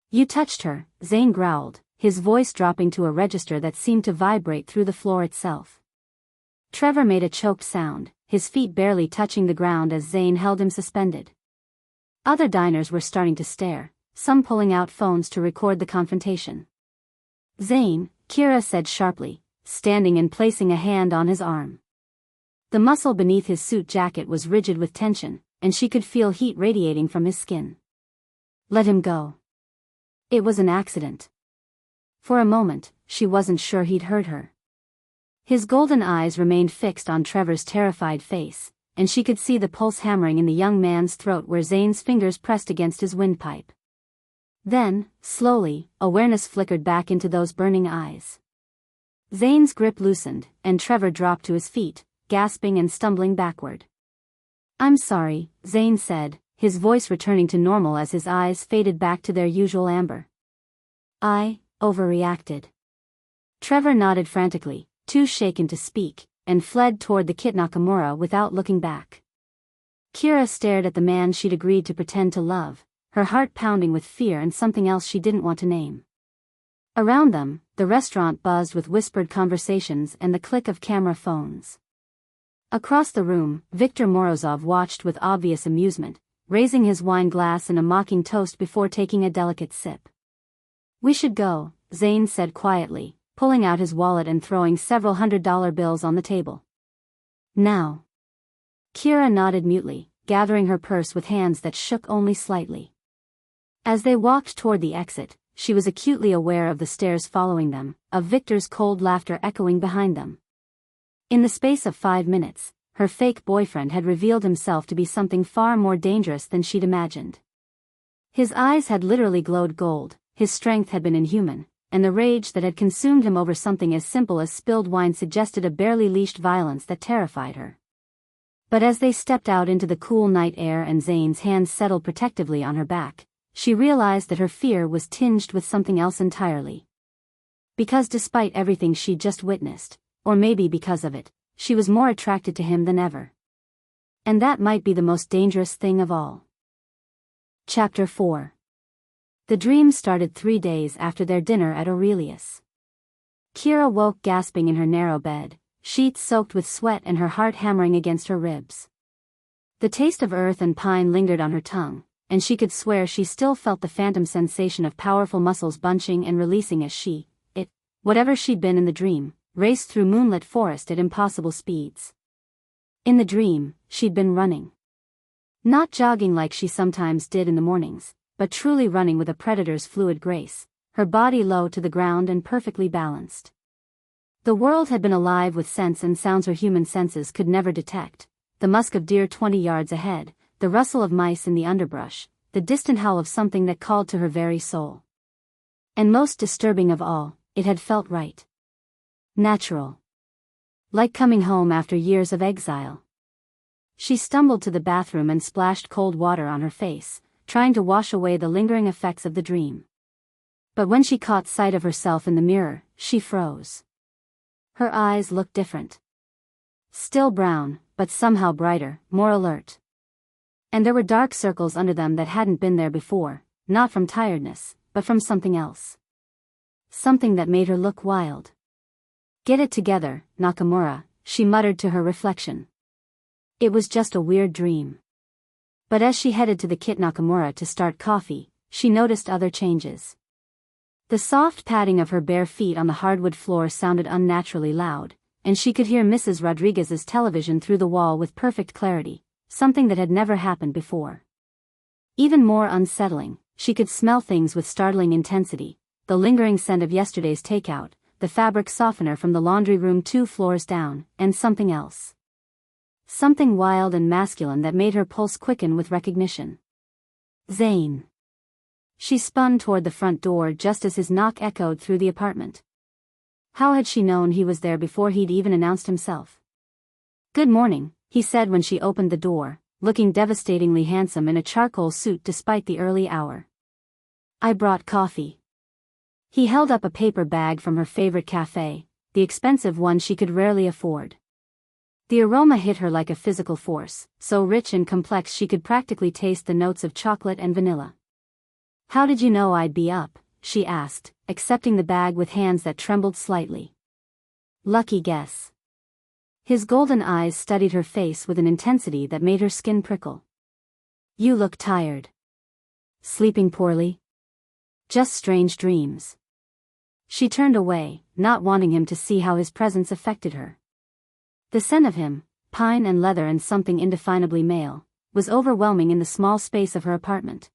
"You touched her," Zane growled, his voice dropping to a register that seemed to vibrate through the floor itself. Trevor made a choked sound, his feet barely touching the ground as Zane held him suspended. Other diners were starting to stare, some pulling out phones to record the confrontation. "Zane," Kira said sharply, standing and placing a hand on his arm. The muscle beneath his suit jacket was rigid with tension, and she could feel heat radiating from his skin. "Let him go. It was an accident." For a moment, she wasn't sure he'd hurt her. His golden eyes remained fixed on Trevor's terrified face, and she could see the pulse hammering in the young man's throat where Zane's fingers pressed against his windpipe. Then, slowly, awareness flickered back into those burning eyes. Zane's grip loosened, and Trevor dropped to his feet, gasping and stumbling backward. "I'm sorry," Zane said, his voice returning to normal as his eyes faded back to their usual amber. "I overreacted." Trevor nodded frantically, too shaken to speak, and fled toward the Kit Nakamura without looking back. Kira stared at the man she'd agreed to pretend to love, her heart pounding with fear and something else she didn't want to name. Around them, the restaurant buzzed with whispered conversations and the click of camera phones. Across the room, Viktor Morozov watched with obvious amusement, raising his wine glass in a mocking toast before taking a delicate sip. "We should go," Zane said quietly, pulling out his wallet and throwing several $100 bills on the table. "Now." Kira nodded mutely, gathering her purse with hands that shook only slightly. As they walked toward the exit, she was acutely aware of the stairs following them, of Viktor's cold laughter echoing behind them. In the space of 5 minutes, her fake boyfriend had revealed himself to be something far more dangerous than she'd imagined. His eyes had literally glowed gold, his strength had been inhuman, and the rage that had consumed him over something as simple as spilled wine suggested a barely leashed violence that terrified her. But as they stepped out into the cool night air and Zane's hands settled protectively on her back, she realized that her fear was tinged with something else entirely. Because despite everything she'd just witnessed, or maybe because of it, she was more attracted to him than ever. And that might be the most dangerous thing of all. Chapter 4. The dream started 3 days after their dinner at Aurelius. Kira woke gasping in her narrow bed, sheets soaked with sweat and her heart hammering against her ribs. The taste of earth and pine lingered on her tongue, and she could swear she still felt the phantom sensation of powerful muscles bunching and releasing as whatever she'd been in the dream, raced through moonlit forest at impossible speeds. In the dream, she'd been running. Not jogging like she sometimes did in the mornings, but truly running with a predator's fluid grace, her body low to the ground and perfectly balanced. The world had been alive with scents and sounds her human senses could never detect, the musk of deer 20 yards ahead, the rustle of mice in the underbrush, the distant howl of something that called to her very soul. And most disturbing of all, it had felt right. Natural. Like coming home after years of exile. She stumbled to the bathroom and splashed cold water on her face, trying to wash away the lingering effects of the dream. But when she caught sight of herself in the mirror, she froze. Her eyes looked different. Still brown, but somehow brighter, more alert. And there were dark circles under them that hadn't been there before, not from tiredness, but from something else. Something that made her look wild. "Get it together, Nakamura," she muttered to her reflection. It was just a weird dream. But as she headed to the Kit Nakamura to start coffee, she noticed other changes. The soft padding of her bare feet on the hardwood floor sounded unnaturally loud, and she could hear Mrs. Rodriguez's television through the wall with perfect clarity, something that had never happened before. Even more unsettling, she could smell things with startling intensity: the lingering scent of yesterday's takeout, the fabric softener from the laundry room 2 floors down, and something else. Something wild and masculine that made her pulse quicken with recognition. Zane. She spun toward the front door just as his knock echoed through the apartment. How had she known he was there before he'd even announced himself? "Good morning," he said when she opened the door, looking devastatingly handsome in a charcoal suit despite the early hour. "I brought coffee." He held up a paper bag from her favorite cafe, the expensive one she could rarely afford. The aroma hit her like a physical force, so rich and complex she could practically taste the notes of chocolate and vanilla. "How did you know I'd be up?" she asked, accepting the bag with hands that trembled slightly. "Lucky guess." His golden eyes studied her face with an intensity that made her skin prickle. "You look tired." "Sleeping poorly?" "Just strange dreams." She turned away, not wanting him to see how his presence affected her. The scent of him, pine and leather and something indefinably male, was overwhelming in the small space of her apartment.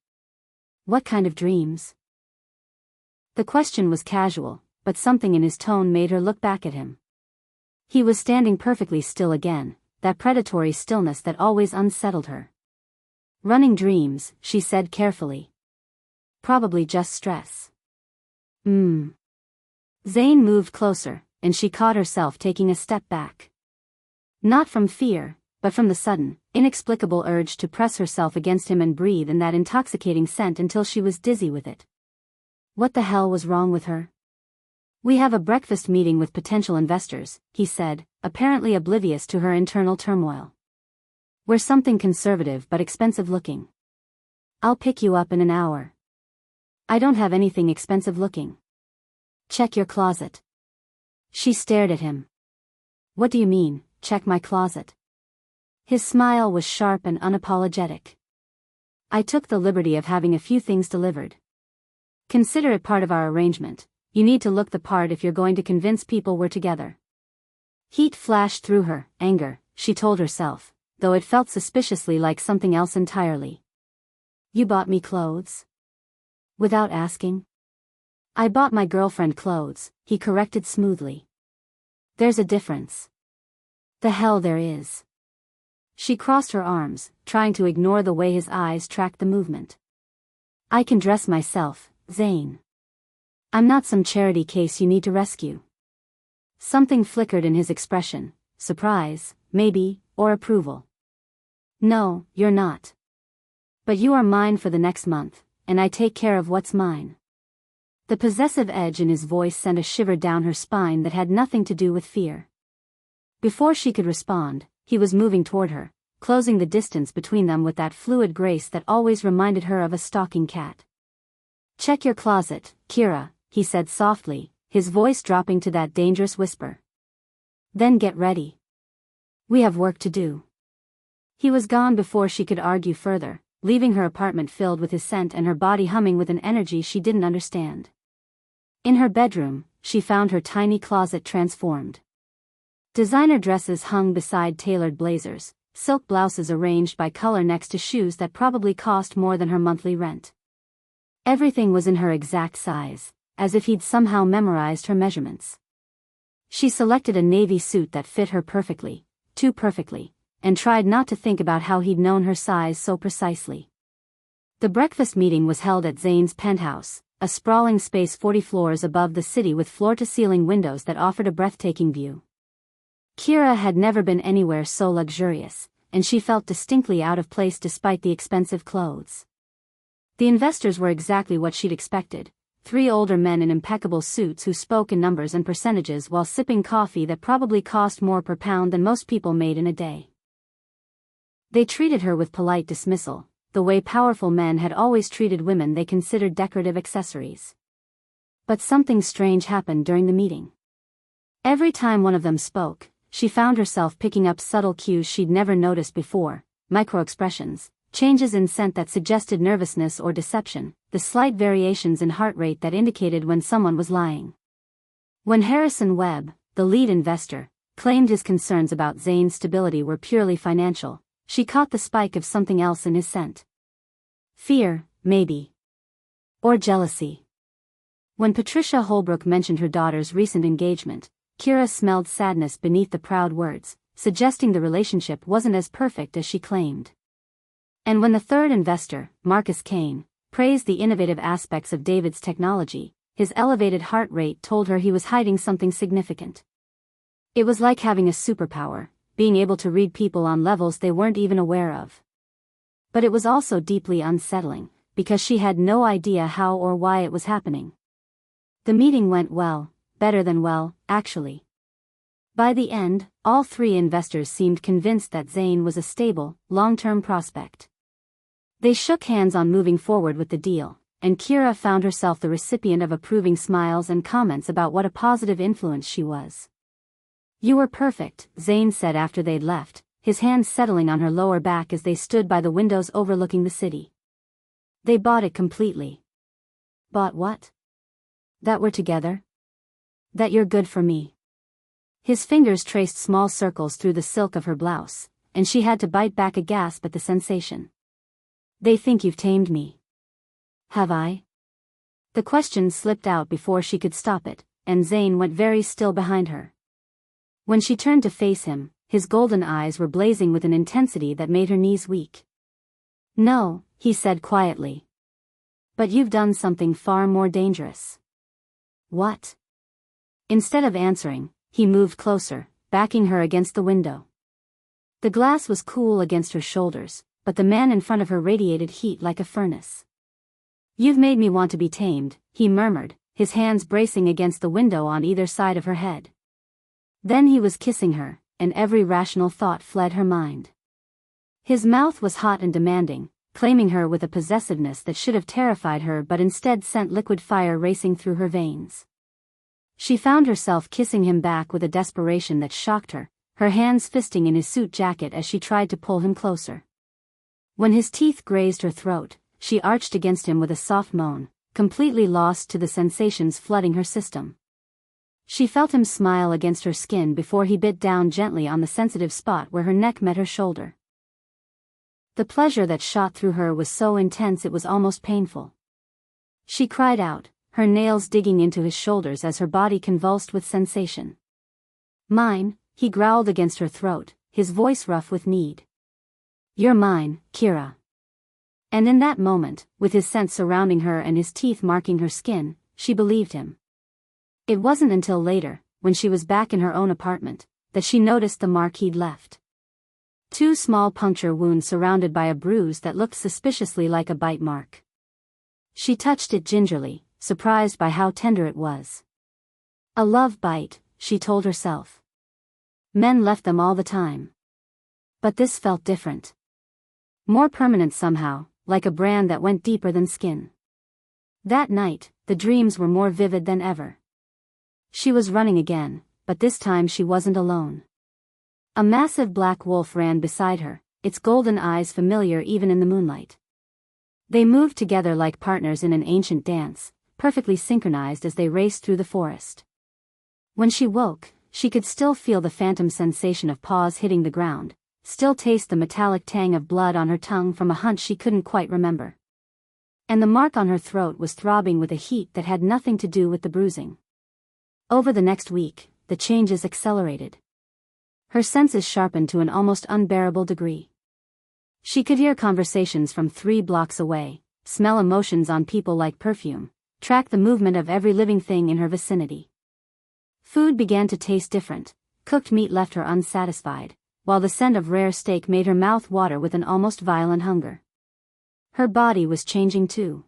"What kind of dreams?" The question was casual, but something in his tone made her look back at him. He was standing perfectly still again, that predatory stillness that always unsettled her. "Running dreams," she said carefully. "Probably just stress." Zane moved closer, and she caught herself taking a step back. Not from fear, but from the sudden, inexplicable urge to press herself against him and breathe in that intoxicating scent until she was dizzy with it. What the hell was wrong with her? "We have a breakfast meeting with potential investors," he said, apparently oblivious to her internal turmoil. "We're something conservative but expensive looking. I'll pick you up in an hour." "I don't have anything expensive looking." "Check your closet." She stared at him. "What do you mean, check my closet?" His smile was sharp and unapologetic. "I took the liberty of having a few things delivered. Consider it part of our arrangement. You need to look the part if you're going to convince people we're together." Heat flashed through her, anger, she told herself, though it felt suspiciously like something else entirely. "You bought me clothes?" "Without asking?" "I bought my girlfriend clothes," he corrected smoothly. "There's a difference." "The hell there is." She crossed her arms, trying to ignore the way his eyes tracked the movement. "I can dress myself, Zane. I'm not some charity case you need to rescue." Something flickered in his expression, surprise, maybe, or approval. "No, you're not. But you are mine for the next month, and I take care of what's mine." The possessive edge in his voice sent a shiver down her spine that had nothing to do with fear. Before she could respond, he was moving toward her, closing the distance between them with that fluid grace that always reminded her of a stalking cat. "Check your closet, Kira," he said softly, his voice dropping to that dangerous whisper. "Then get ready. We have work to do." He was gone before she could argue further, leaving her apartment filled with his scent and her body humming with an energy she didn't understand. In her bedroom, she found her tiny closet transformed. Designer dresses hung beside tailored blazers, silk blouses arranged by color next to shoes that probably cost more than her monthly rent. Everything was in her exact size, as if he'd somehow memorized her measurements. She selected a navy suit that fit her perfectly, too perfectly, and tried not to think about how he'd known her size so precisely. The breakfast meeting was held at Zane's penthouse, a sprawling space 40 floors above the city with floor-to-ceiling windows that offered a breathtaking view. Kira had never been anywhere so luxurious, and she felt distinctly out of place despite the expensive clothes. The investors were exactly what she'd expected, 3 older men in impeccable suits who spoke in numbers and percentages while sipping coffee that probably cost more per pound than most people made in a day. They treated her with polite dismissal, the way powerful men had always treated women they considered decorative accessories. But something strange happened during the meeting. Every time one of them spoke, she found herself picking up subtle cues she'd never noticed before, micro-expressions, changes in scent that suggested nervousness or deception, the slight variations in heart rate that indicated when someone was lying. When Harrison Webb, the lead investor, claimed his concerns about Zane's stability were purely financial, she caught the spike of something else in his scent. Fear, maybe. Or jealousy. When Patricia Holbrook mentioned her daughter's recent engagement, Kira smelled sadness beneath the proud words, suggesting the relationship wasn't as perfect as she claimed. And when the third investor, Marcus Kane, praised the innovative aspects of David's technology, his elevated heart rate told her he was hiding something significant. It was like having a superpower, being able to read people on levels they weren't even aware of. But it was also deeply unsettling, because she had no idea how or why it was happening. The meeting went well, better than well, actually. By the end, all three investors seemed convinced that Zane was a stable, long-term prospect. They shook hands on moving forward with the deal, and Kira found herself the recipient of approving smiles and comments about what a positive influence she was. "You were perfect," Zane said after they'd left, his hands settling on her lower back as they stood by the windows overlooking the city. "They bought it completely." "Bought what?" "That we're together. That you're good for me." His fingers traced small circles through the silk of her blouse, and she had to bite back a gasp at the sensation. "They think you've tamed me." "Have I?" The question slipped out before she could stop it, and Zane went very still behind her. When she turned to face him, his golden eyes were blazing with an intensity that made her knees weak. "No," he said quietly. "But you've done something far more dangerous." "What?" Instead of answering, he moved closer, backing her against the window. The glass was cool against her shoulders, but the man in front of her radiated heat like a furnace. "You've made me want to be tamed," he murmured, his hands bracing against the window on either side of her head. Then he was kissing her, and every rational thought fled her mind. His mouth was hot and demanding, claiming her with a possessiveness that should have terrified her but instead sent liquid fire racing through her veins. She found herself kissing him back with a desperation that shocked her, her hands fisting in his suit jacket as she tried to pull him closer. When his teeth grazed her throat, she arched against him with a soft moan, completely lost to the sensations flooding her system. She felt him smile against her skin before he bit down gently on the sensitive spot where her neck met her shoulder. The pleasure that shot through her was so intense it was almost painful. She cried out, her nails digging into his shoulders as her body convulsed with sensation. "Mine," he growled against her throat, his voice rough with need. "You're mine, Kira." And in that moment, with his scent surrounding her and his teeth marking her skin, she believed him. It wasn't until later, when she was back in her own apartment, that she noticed the mark he'd left. 2 small puncture wounds surrounded by a bruise that looked suspiciously like a bite mark. She touched it gingerly, surprised by how tender it was. A love bite, she told herself. Men left them all the time. But this felt different. More permanent somehow, like a brand that went deeper than skin. That night, the dreams were more vivid than ever. She was running again, but this time she wasn't alone. A massive black wolf ran beside her, its golden eyes familiar even in the moonlight. They moved together like partners in an ancient dance, perfectly synchronized as they raced through the forest. When she woke, she could still feel the phantom sensation of paws hitting the ground, still taste the metallic tang of blood on her tongue from a hunt she couldn't quite remember. And the mark on her throat was throbbing with a heat that had nothing to do with the bruising. Over the next week, the changes accelerated. Her senses sharpened to an almost unbearable degree. She could hear conversations from 3 blocks away, smell emotions on people like perfume, track the movement of every living thing in her vicinity. Food began to taste different. Cooked meat left her unsatisfied, while the scent of rare steak made her mouth water with an almost violent hunger. Her body was changing too.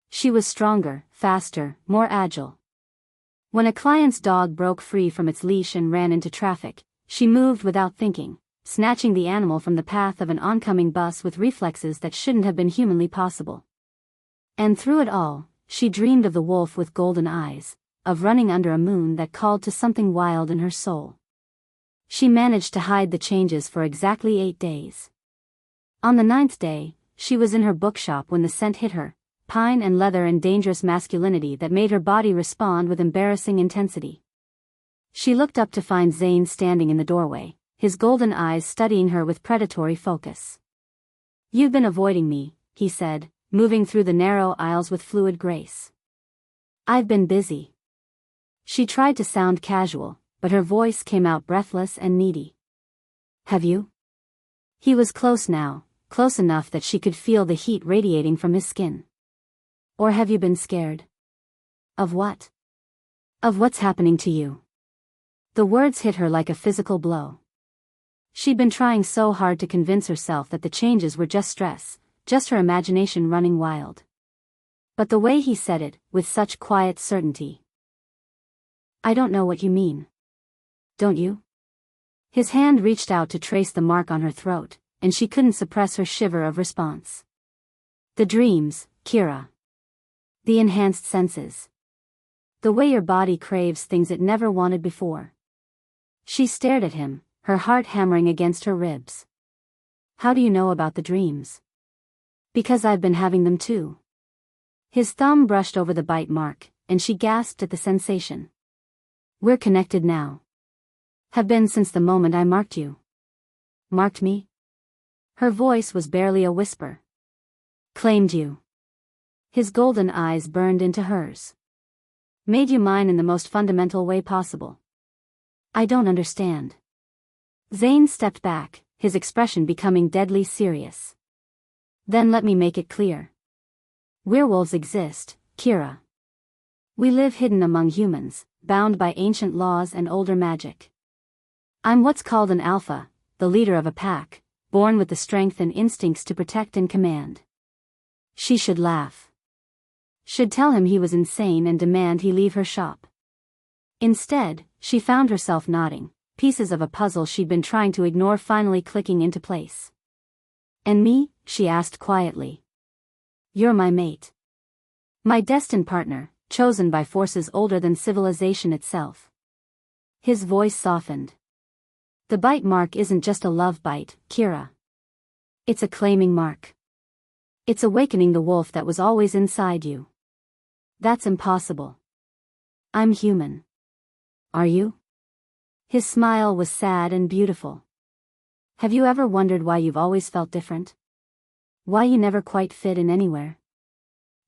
She was stronger, faster, more agile. When a client's dog broke free from its leash and ran into traffic, she moved without thinking, snatching the animal from the path of an oncoming bus with reflexes that shouldn't have been humanly possible. And through it all, she dreamed of the wolf with golden eyes, of running under a moon that called to something wild in her soul. She managed to hide the changes for exactly 8 days. On the 9th day, she was in her bookshop when the scent hit her, pine and leather and dangerous masculinity that made her body respond with embarrassing intensity. She looked up to find Zane standing in the doorway, his golden eyes studying her with predatory focus. "You've been avoiding me," he said, moving through the narrow aisles with fluid grace. "I've been busy." She tried to sound casual, but her voice came out breathless and needy. "Have you?" He was close now, close enough that she could feel the heat radiating from his skin. "Or have you been scared?" "Of what?" "Of what's happening to you." The words hit her like a physical blow. She'd been trying so hard to convince herself that the changes were just stress, just her imagination running wild. But the way he said it, with such quiet certainty. "I don't know what you mean." "Don't you?" His hand reached out to trace the mark on her throat, and she couldn't suppress her shiver of response. "The dreams, Kira. The enhanced senses. The way your body craves things it never wanted before." She stared at him, her heart hammering against her ribs. "How do you know about the dreams?" "Because I've been having them too." His thumb brushed over the bite mark, and she gasped at the sensation. "We're connected now." "Have been since the moment I marked you." "Marked me?" Her voice was barely a whisper. "Claimed you." His golden eyes burned into hers. "Made you mine in the most fundamental way possible." "I don't understand." Zane stepped back, his expression becoming deadly serious. "Then let me make it clear. Werewolves exist, Kira. We live hidden among humans, bound by ancient laws and older magic. I'm what's called an alpha, the leader of a pack, born with the strength and instincts to protect and command." She should laugh. Should tell him he was insane and demand he leave her shop. Instead, she found herself nodding, pieces of a puzzle she'd been trying to ignore finally clicking into place. "And me?" she asked quietly. "You're my mate. My destined partner, chosen by forces older than civilization itself." His voice softened. "The bite mark isn't just a love bite, Kira. It's a claiming mark. It's awakening the wolf that was always inside you." "That's impossible." "I'm human." "Are you?" His smile was sad and beautiful. "Have you ever wondered why you've always felt different? Why you never quite fit in anywhere?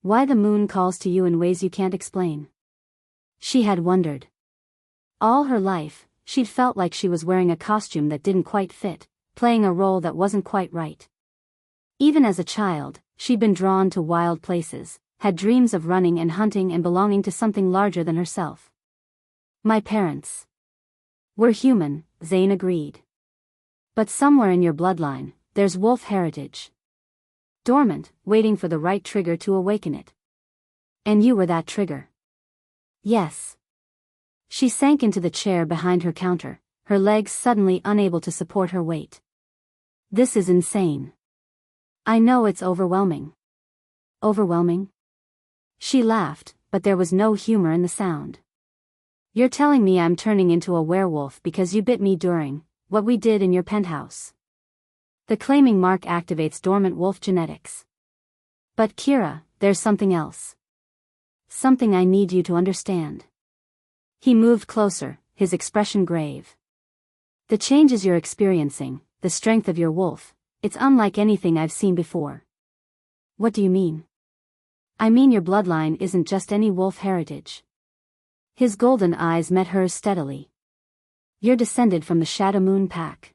Why the moon calls to you in ways you can't explain?" She had wondered. All her life, she'd felt like she was wearing a costume that didn't quite fit, playing a role that wasn't quite right. Even as a child, she'd been drawn to wild places, had dreams of running and hunting and belonging to something larger than herself. "My parents were human," Zane agreed. "But somewhere in your bloodline, there's wolf heritage. Dormant, waiting for the right trigger to awaken it. And you were that trigger." "Yes." She sank into the chair behind her counter, her legs suddenly unable to support her weight. "This is insane. I know it's overwhelming." "Overwhelming?" She laughed, but there was no humor in the sound. "You're telling me I'm turning into a werewolf because you bit me during what we did in your penthouse. The claiming mark activates dormant wolf genetics. But Kira, there's something else. Something I need you to understand." He moved closer, his expression grave. "The changes you're experiencing, the strength of your wolf, it's unlike anything I've seen before." "What do you mean?" "I mean your bloodline isn't just any wolf heritage." His golden eyes met hers steadily. "You're descended from the Shadow Moon pack."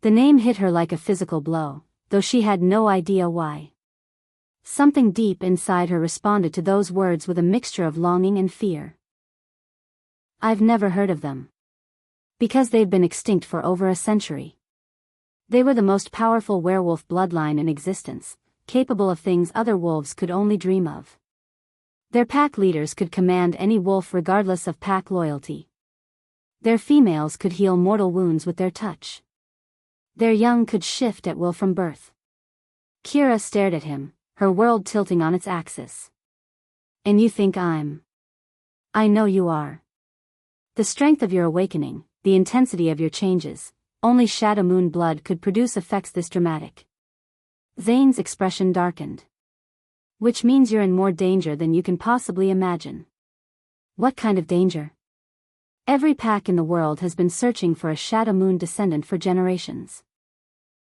The name hit her like a physical blow, though she had no idea why. Something deep inside her responded to those words with a mixture of longing and fear. "I've never heard of them. Because they've been extinct for over a century. They were the most powerful werewolf bloodline in existence, capable of things other wolves could only dream of. Their pack leaders could command any wolf regardless of pack loyalty. Their females could heal mortal wounds with their touch. Their young could shift at will from birth." Kira stared at him, her world tilting on its axis. "And you think I'm?" "I know you are. The strength of your awakening, the intensity of your changes, only Shadow Moon blood could produce effects this dramatic. Zane's expression darkened. Which means you're in more danger than you can possibly imagine. What kind of danger? Every pack in the world has been searching for a Shadow Moon descendant for generations.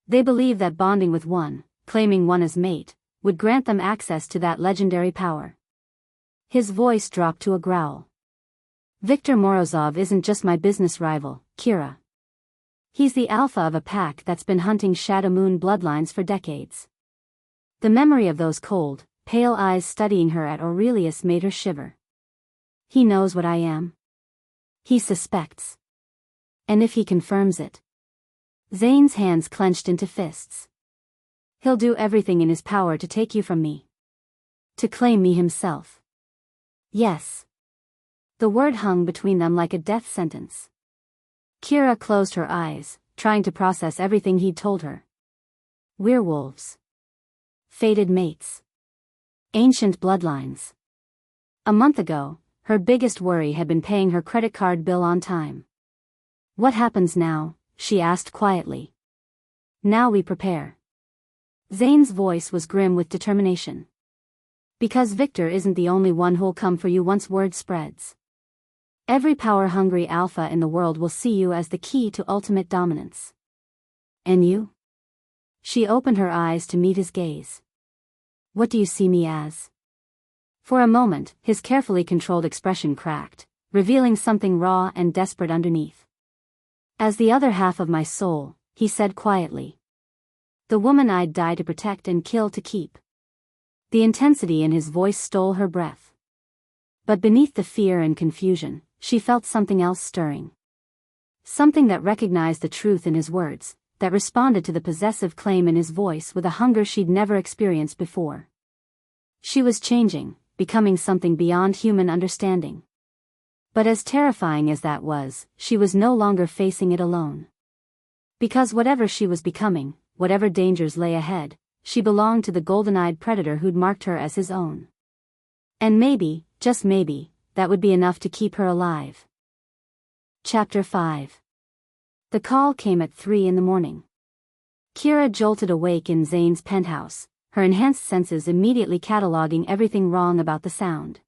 They believe that bonding with one, claiming one as mate, would grant them access to that legendary power. His voice dropped to a growl. Viktor Morozov isn't just my business rival, Kira. He's the alpha of a pack that's been hunting Shadow Moon bloodlines for decades. The memory of those cold, pale eyes studying her at Aurelius made her shiver. He knows what I am. He suspects. And if he confirms it? Zane's hands clenched into fists. He'll do everything in his power to take you from me. To claim me himself. Yes. The word hung between them like a death sentence. Kira closed her eyes, trying to process everything he'd told her. Werewolves. Fated mates. Ancient bloodlines. A month ago, her biggest worry had been paying her credit card bill on time. What happens now? She asked quietly. Now we prepare. Zane's voice was grim with determination. Because Viktor isn't the only one who'll come for you once word spreads. Every power-hungry alpha in the world will see you as the key to ultimate dominance. And you? She opened her eyes to meet his gaze. What do you see me as? For a moment, his carefully controlled expression cracked, revealing something raw and desperate underneath. As the other half of my soul, he said quietly. The woman I'd die to protect and kill to keep. The intensity in his voice stole her breath. But beneath the fear and confusion, she felt something else stirring. Something that recognized the truth in his words, that responded to the possessive claim in his voice with a hunger she'd never experienced before. She was changing, becoming something beyond human understanding. But as terrifying as that was, she was no longer facing it alone. Because whatever she was becoming, whatever dangers lay ahead, she belonged to the golden-eyed predator who'd marked her as his own. And maybe, just maybe, that would be enough to keep her alive. Chapter 5. The call came at 3 a.m. Kira jolted awake in Zane's penthouse, her enhanced senses immediately cataloging everything wrong about the sound.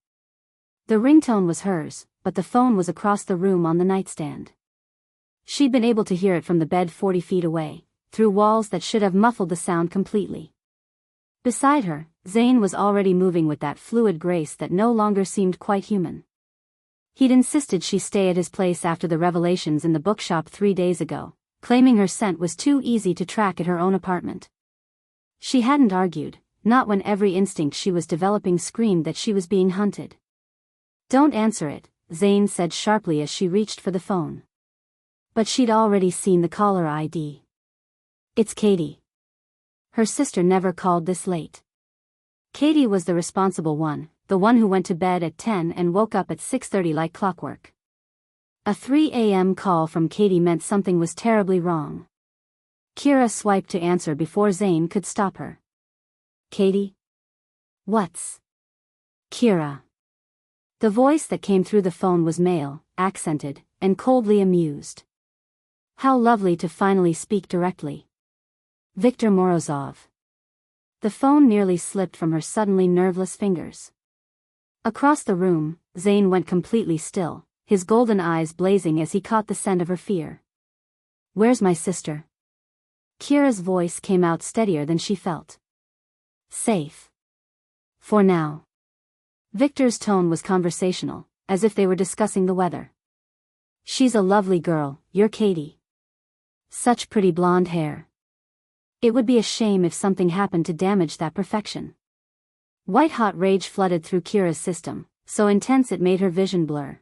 The ringtone was hers, but the phone was across the room on the nightstand. She'd been able to hear it from the bed 40 feet away, through walls that should have muffled the sound completely. Beside her, Zane was already moving with that fluid grace that no longer seemed quite human. He'd insisted she stay at his place after the revelations in the bookshop 3 days ago, claiming her scent was too easy to track at her own apartment. She hadn't argued, not when every instinct she was developing screamed that she was being hunted. Don't answer it, Zane said sharply as she reached for the phone. But she'd already seen the caller ID. It's Katie. Her sister never called this late. Katie was the responsible one, the one who went to bed at 10 and woke up at 6:30 like clockwork. A 3 a.m. call from Katie meant something was terribly wrong. Kira swiped to answer before Zane could stop her. Katie? What's? Kira. The voice that came through the phone was male, accented, and coldly amused. How lovely to finally speak directly. Viktor Morozov. The phone nearly slipped from her suddenly nerveless fingers. Across the room, Zane went completely still, his golden eyes blazing as he caught the scent of her fear. Where's my sister? Kira's voice came out steadier than she felt. Safe. For now. Viktor's tone was conversational, as if they were discussing the weather. She's a lovely girl, you're Katie. Such pretty blonde hair. It would be a shame if something happened to damage that perfection. White-hot rage flooded through Kira's system, so intense it made her vision blur.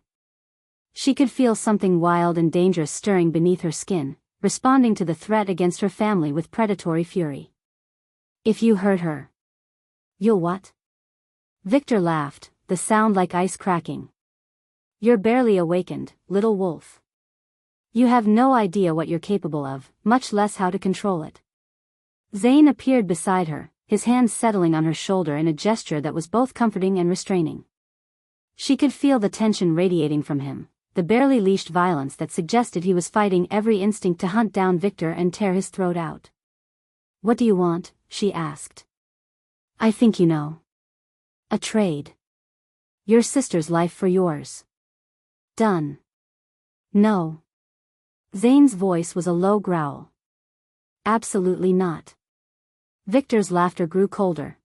She could feel something wild and dangerous stirring beneath her skin, responding to the threat against her family with predatory fury. If you hurt her. You'll what? Viktor laughed, the sound like ice cracking. You're barely awakened, little wolf. You have no idea what you're capable of, much less how to control it. Zane appeared beside her, his hands settling on her shoulder in a gesture that was both comforting and restraining. She could feel the tension radiating from him, the barely leashed violence that suggested he was fighting every instinct to hunt down Viktor and tear his throat out. What do you want? She asked. I think you know. A trade. Your sister's life for yours. Done. No. Zane's voice was a low growl. Absolutely not. Victor's laughter grew colder.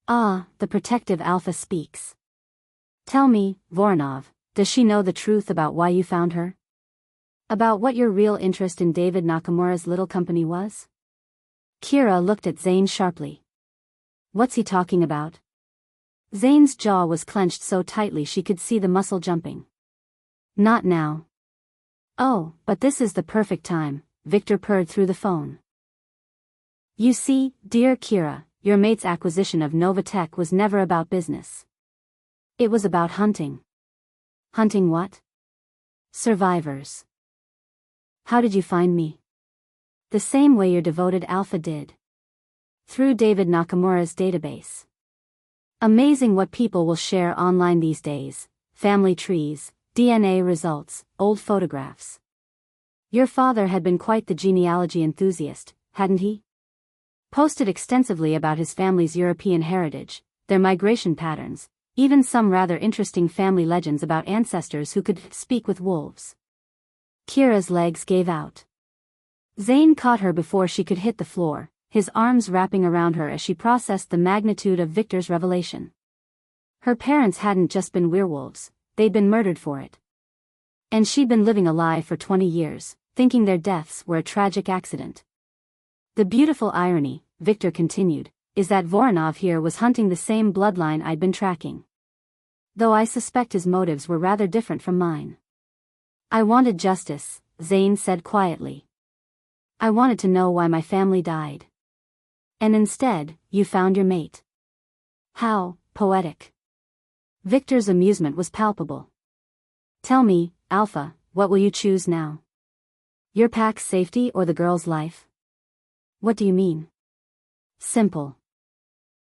Ah, the protective alpha speaks. Tell me, Voronov, does she know the truth about why you found her? About what your real interest in David Nakamura's little company was? Kira looked at Zane sharply. What's he talking about? Zane's jaw was clenched so tightly she could see the muscle jumping. Not now. Oh, but this is the perfect time, Victor purred through the phone. You see, dear Kira, your mate's acquisition of Novatech was never about business. It was about hunting. Hunting what? Survivors. How did you find me? The same way your devoted Alpha did. Through David Nakamura's database. Amazing what people will share online these days. Family trees, DNA results, old photographs. Your father had been quite the genealogy enthusiast, hadn't he? Posted extensively about his family's European heritage, their migration patterns, even some rather interesting family legends about ancestors who could speak with wolves. Kira's legs gave out. Zane caught her before she could hit the floor, his arms wrapping around her as she processed the magnitude of Victor's revelation. Her parents hadn't just been werewolves, they'd been murdered for it. And she'd been living a lie for 20 years, thinking their deaths were a tragic accident. The beautiful irony, Victor continued, is that Voronov here was hunting the same bloodline I'd been tracking. Though I suspect his motives were rather different from mine. I wanted justice, Zane said quietly. I wanted to know why my family died. And instead, you found your mate. How poetic. Victor's amusement was palpable. Tell me, Alpha, what will you choose now? Your pack's safety or the girl's life? What do you mean? Simple.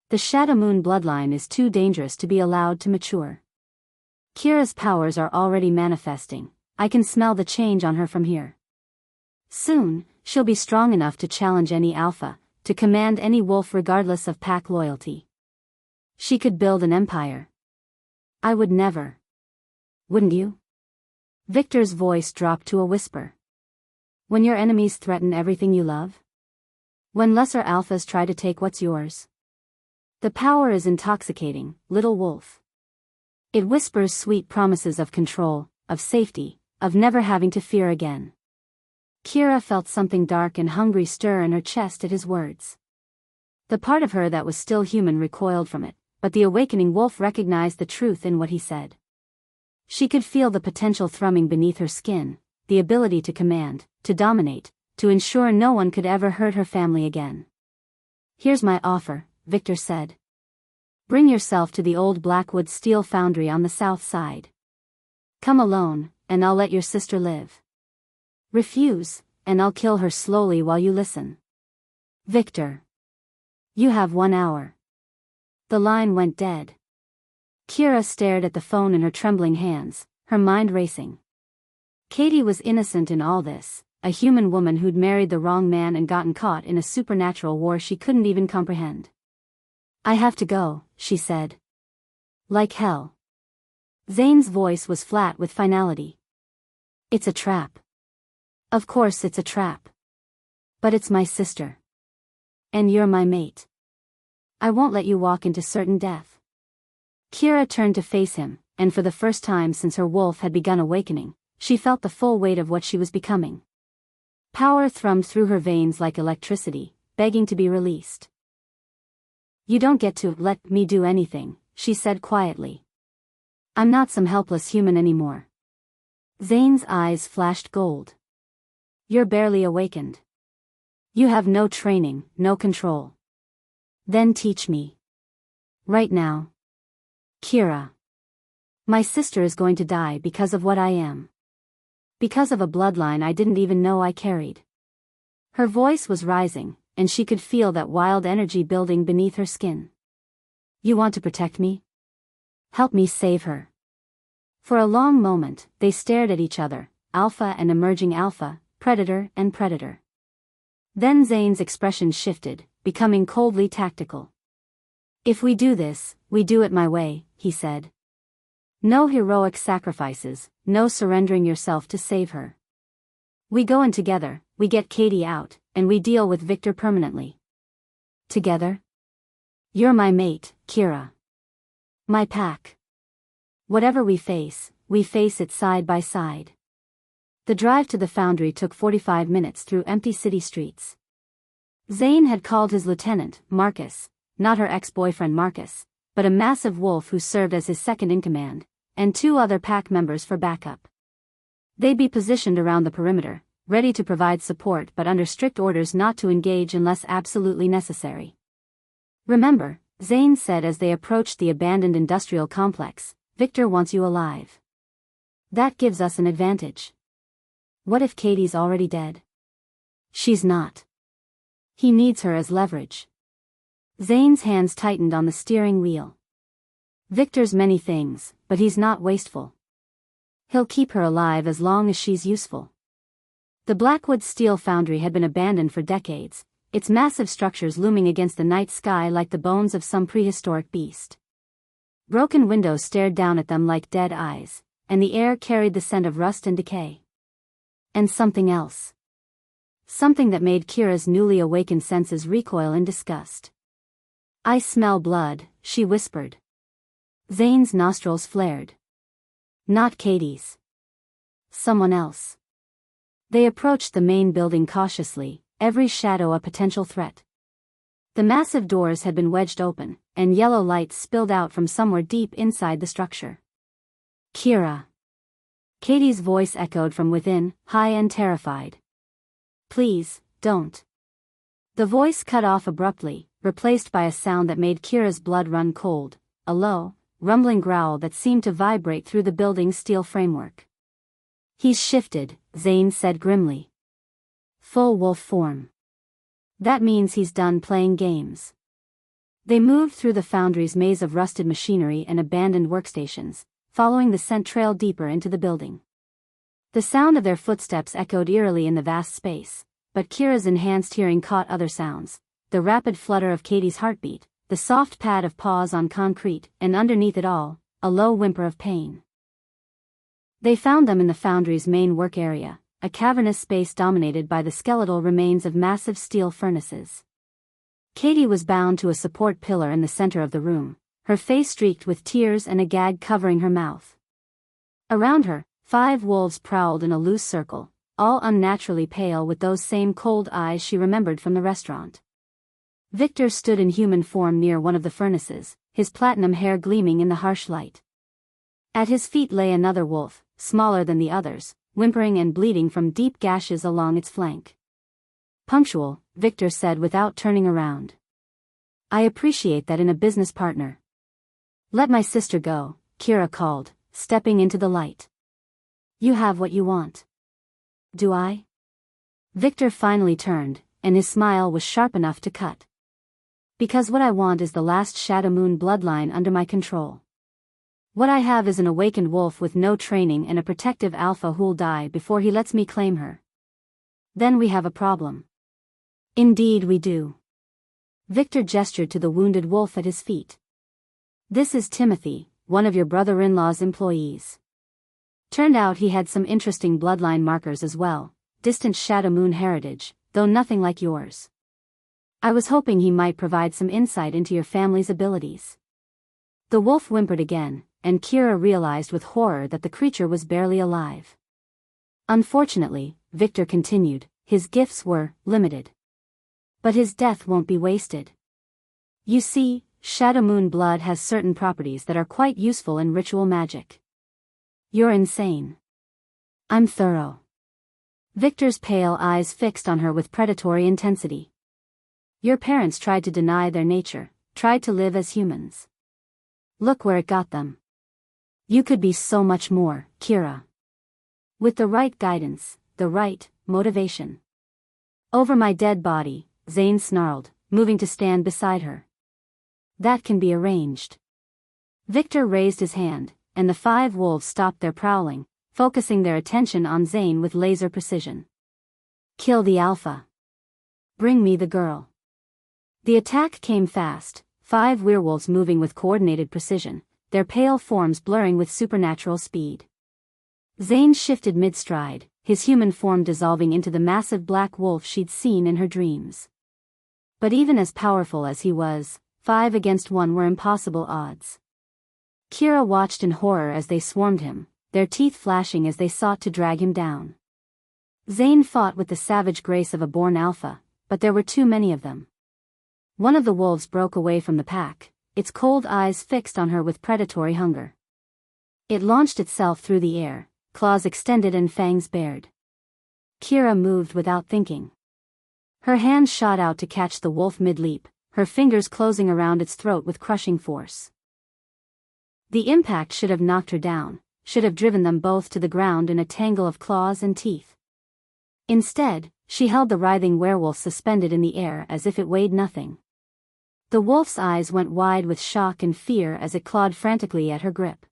The Shadow Moon bloodline is too dangerous to be allowed to mature. Kira's powers are already manifesting. I can smell the change on her from here. Soon, she'll be strong enough to challenge any alpha, to command any wolf regardless of pack loyalty. She could build an empire. I would never. Wouldn't you? Victor's voice dropped to a whisper. When your enemies threaten everything you love? When lesser alphas try to take what's yours? The power is intoxicating, little wolf. It whispers sweet promises of control, of safety, of never having to fear again. Kira felt something dark and hungry stir in her chest at his words. The part of her that was still human recoiled from it, but the awakening wolf recognized the truth in what he said. She could feel the potential thrumming beneath her skin, the ability to command, to dominate, to ensure no one could ever hurt her family again. Here's my offer, Victor said. Bring yourself to the old Blackwood steel foundry on the south side. Come alone, and I'll let your sister live. Refuse, and I'll kill her slowly while you listen. Victor. You have 1 hour. The line went dead. Kira stared at the phone in her trembling hands, her mind racing. Katie was innocent in all this, a human woman who'd married the wrong man and gotten caught in a supernatural war she couldn't even comprehend. I have to go, she said. Like hell. Zane's voice was flat with finality. It's a trap. Of course it's a trap. But it's my sister. And you're my mate. I won't let you walk into certain death. Kira turned to face him, and for the first time since her wolf had begun awakening, she felt the full weight of what she was becoming. Power thrummed through her veins like electricity, begging to be released. You don't get to let me do anything, she said quietly. I'm not some helpless human anymore. Zane's eyes flashed gold. You're barely awakened. You have no training, no control. Then teach me. Right now. Kira. My sister is going to die because of what I am. Because of a bloodline I didn't even know I carried. Her voice was rising, and she could feel that wild energy building beneath her skin. You want to protect me? Help me save her. For a long moment, they stared at each other, alpha and emerging alpha, predator and predator. Then Zane's expression shifted, becoming coldly tactical. If we do this, we do it my way, he said. No heroic sacrifices, no surrendering yourself to save her. We go in together, we get Katie out, and we deal with Victor permanently. Together? You're my mate, Kira. My pack. Whatever we face it side by side. The drive to the foundry took 45 minutes through empty city streets. Zane had called his lieutenant, Marcus, not her ex-boyfriend Marcus, but a massive wolf who served as his second-in-command, and 2 other pack members for backup. They'd be positioned around the perimeter, ready to provide support but under strict orders not to engage unless absolutely necessary. Remember, Zane said as they approached the abandoned industrial complex, Victor wants you alive. That gives us an advantage. What if Katie's already dead? She's not. He needs her as leverage. Zane's hands tightened on the steering wheel. Victor's many things, but he's not wasteful. He'll keep her alive as long as she's useful. The Blackwood Steel Foundry had been abandoned for decades, its massive structures looming against the night sky like the bones of some prehistoric beast. Broken windows stared down at them like dead eyes, and the air carried the scent of rust and decay. And something else. Something that made Kira's newly awakened senses recoil in disgust. I smell blood, she whispered. Zane's nostrils flared. Not Katie's. Someone else. They approached the main building cautiously, every shadow a potential threat. The massive doors had been wedged open, and yellow light spilled out from somewhere deep inside the structure. Kira. Katie's voice echoed from within, high and terrified. Please, don't. The voice cut off abruptly, replaced by a sound that made Kira's blood run cold, a low, rumbling growl that seemed to vibrate through the building's steel framework. He's shifted, Zane said grimly. Full wolf form. That means he's done playing games. They moved through the foundry's maze of rusted machinery and abandoned workstations, following the scent trail deeper into the building. The sound of their footsteps echoed eerily in the vast space, but Kira's enhanced hearing caught other sounds, the rapid flutter of Katie's heartbeat, the soft pad of paws on concrete, and underneath it all, a low whimper of pain. They found them in the foundry's main work area, a cavernous space dominated by the skeletal remains of massive steel furnaces. Katie was bound to a support pillar in the center of the room, her face streaked with tears and a gag covering her mouth. Around her, 5 wolves prowled in a loose circle, all unnaturally pale with those same cold eyes she remembered from the restaurant. Victor stood in human form near one of the furnaces, his platinum hair gleaming in the harsh light. At his feet lay another wolf, smaller than the others, whimpering and bleeding from deep gashes along its flank. Punctual, Victor said without turning around. I appreciate that in a business partner. Let my sister go, Kira called, stepping into the light. You have what you want. Do I? Victor finally turned, and his smile was sharp enough to cut. Because what I want is the last Shadow Moon bloodline under my control. What I have is an awakened wolf with no training and a protective alpha who'll die before he lets me claim her. Then we have a problem. Indeed we do. Victor gestured to the wounded wolf at his feet. This is Timothy, one of your brother-in-law's employees. Turned out he had some interesting bloodline markers as well, distant Shadow Moon heritage, though nothing like yours. I was hoping he might provide some insight into your family's abilities. The wolf whimpered again, and Kira realized with horror that the creature was barely alive. Unfortunately, Victor continued, his gifts were limited. But his death won't be wasted. You see, Shadow Moon blood has certain properties that are quite useful in ritual magic. You're insane. I'm thorough. Victor's pale eyes fixed on her with predatory intensity. Your parents tried to deny their nature, tried to live as humans. Look where it got them. You could be so much more, Kira. With the right guidance, the right motivation. Over my dead body, Zane snarled, moving to stand beside her. That can be arranged. Victor raised his hand, and the 5 wolves stopped their prowling, focusing their attention on Zane with laser precision. Kill the alpha. Bring me the girl. The attack came fast, 5 werewolves moving with coordinated precision, their pale forms blurring with supernatural speed. Zane shifted mid-stride, his human form dissolving into the massive black wolf she'd seen in her dreams. But even as powerful as he was, 5 against 1 were impossible odds. Kira watched in horror as they swarmed him, their teeth flashing as they sought to drag him down. Zane fought with the savage grace of a born alpha, but there were too many of them. One of the wolves broke away from the pack, its cold eyes fixed on her with predatory hunger. It launched itself through the air, claws extended and fangs bared. Kira moved without thinking. Her hand shot out to catch the wolf mid-leap, her fingers closing around its throat with crushing force. The impact should have knocked her down, should have driven them both to the ground in a tangle of claws and teeth. Instead, she held the writhing werewolf suspended in the air as if it weighed nothing. The wolf's eyes went wide with shock and fear as it clawed frantically at her grip.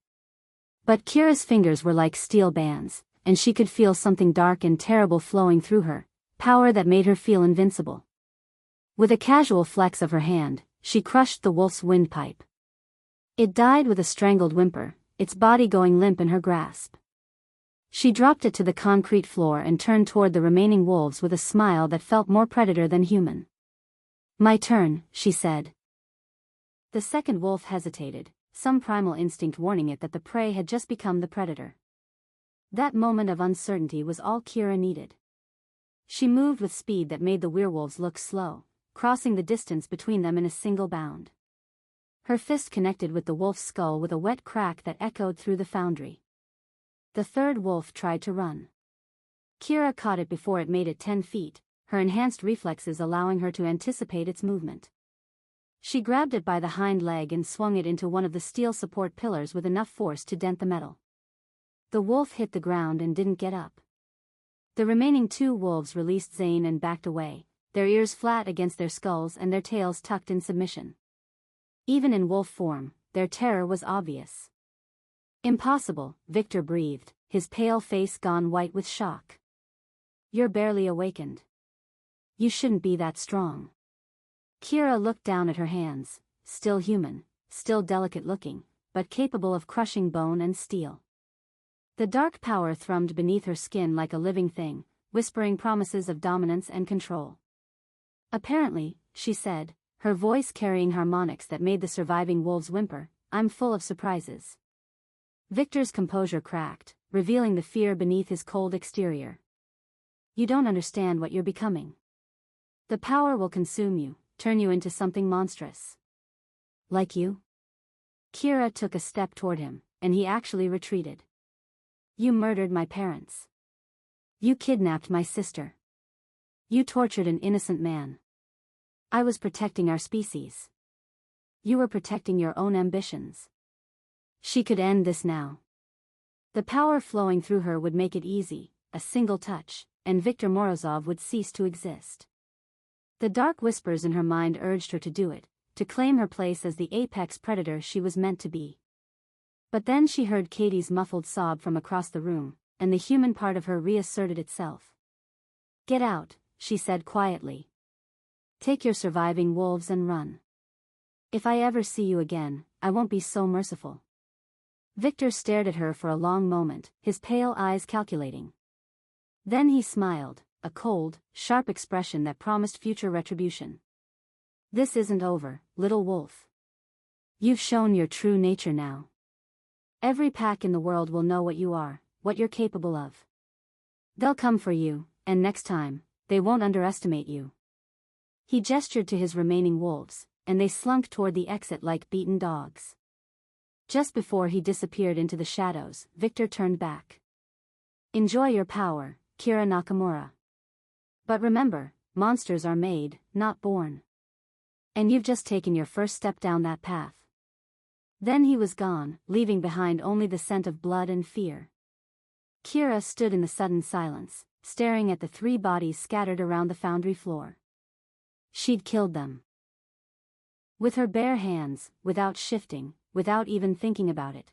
But Kira's fingers were like steel bands, and she could feel something dark and terrible flowing through her, power that made her feel invincible. With a casual flex of her hand, she crushed the wolf's windpipe. It died with a strangled whimper, its body going limp in her grasp. She dropped it to the concrete floor and turned toward the remaining wolves with a smile that felt more predator than human. "My turn," she said. The second wolf hesitated, some primal instinct warning it that the prey had just become the predator. That moment of uncertainty was all Kira needed. She moved with speed that made the werewolves look slow, crossing the distance between them in a single bound. Her fist connected with the wolf's skull with a wet crack that echoed through the foundry. The third wolf tried to run. Kira caught it before it made it 10 feet, her enhanced reflexes allowing her to anticipate its movement. She grabbed it by the hind leg and swung it into one of the steel support pillars with enough force to dent the metal. The wolf hit the ground and didn't get up. The remaining 2 wolves released Zane and backed away, their ears flat against their skulls and their tails tucked in submission. Even in wolf form, their terror was obvious. "Impossible," Victor breathed, his pale face gone white with shock. "You're barely awakened. You shouldn't be that strong." Kira looked down at her hands, still human, still delicate looking, but capable of crushing bone and steel. The dark power thrummed beneath her skin like a living thing, whispering promises of dominance and control. "Apparently," she said, her voice carrying harmonics that made the surviving wolves whimper, "I'm full of surprises." Victor's composure cracked, revealing the fear beneath his cold exterior. "You don't understand what you're becoming. The power will consume you, turn you into something monstrous." "Like you?" Kira took a step toward him, and he actually retreated. "You murdered my parents. You kidnapped my sister. You tortured an innocent man. I was protecting our species. You were protecting your own ambitions." She could end this now. The power flowing through her would make it easy, a single touch, and Viktor Morozov would cease to exist. The dark whispers in her mind urged her to do it, to claim her place as the apex predator she was meant to be. But then she heard Katie's muffled sob from across the room, and the human part of her reasserted itself. "Get out," she said quietly. "Take your surviving wolves and run. If I ever see you again, I won't be so merciful." Victor stared at her for a long moment, his pale eyes calculating. Then he smiled, a cold, sharp expression that promised future retribution. "This isn't over, little wolf. You've shown your true nature now. Every pack in the world will know what you are, what you're capable of. They'll come for you, and next time, they won't underestimate you." He gestured to his remaining wolves, and they slunk toward the exit like beaten dogs. Just before he disappeared into the shadows, Victor turned back. "Enjoy your power, Kira Nakamura. But remember, monsters are made, not born. And you've just taken your first step down that path." Then he was gone, leaving behind only the scent of blood and fear. Kira stood in the sudden silence, staring at the 3 bodies scattered around the foundry floor. She'd killed them. With her bare hands, without shifting, without even thinking about it.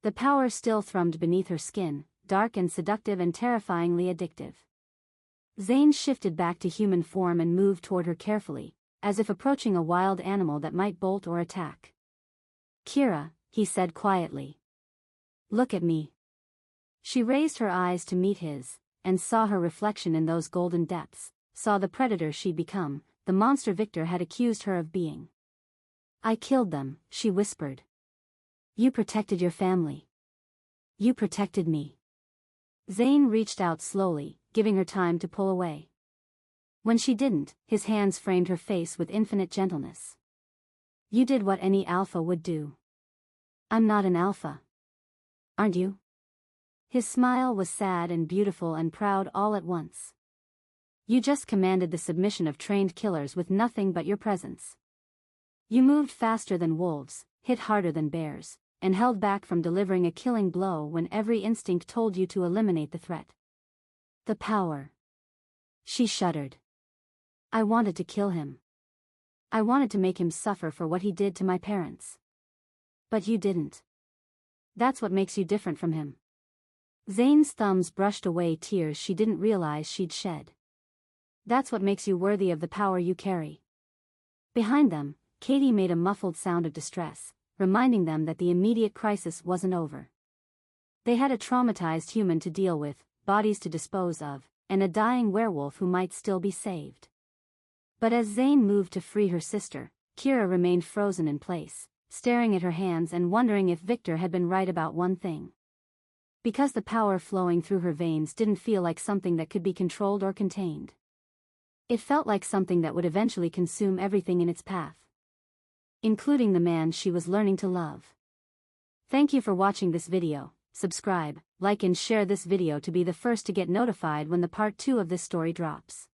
The power still thrummed beneath her skin, dark and seductive and terrifyingly addictive. Zane shifted back to human form and moved toward her carefully, as if approaching a wild animal that might bolt or attack. "Kira," he said quietly. "Look at me." She raised her eyes to meet his, and saw her reflection in those golden depths, saw the predator she'd become, the monster Victor had accused her of being. "I killed them," she whispered. "You protected your family. You protected me." Zane reached out slowly, giving her time to pull away. When she didn't, his hands framed her face with infinite gentleness. "You did what any alpha would do." "I'm not an alpha." "Aren't you?" His smile was sad and beautiful and proud all at once. "You just commanded the submission of trained killers with nothing but your presence. You moved faster than wolves, hit harder than bears, and held back from delivering a killing blow when every instinct told you to eliminate the threat. The power." She shuddered. "I wanted to kill him. I wanted to make him suffer for what he did to my parents. But you didn't. That's what makes you different from him." Zane's thumbs brushed away tears she didn't realize she'd shed. "That's what makes you worthy of the power you carry." Behind them, Katie made a muffled sound of distress, reminding them that the immediate crisis wasn't over. They had a traumatized human to deal with, bodies to dispose of, and a dying werewolf who might still be saved. But as Zane moved to free her sister, Kira remained frozen in place, staring at her hands and wondering if Victor had been right about one thing. Because the power flowing through her veins didn't feel like something that could be controlled or contained. It felt like something that would eventually consume everything in its path, including the man she was learning to love. Thank you for watching this video. Subscribe, like and share this video to be the first to get notified when the part 2 of this story drops.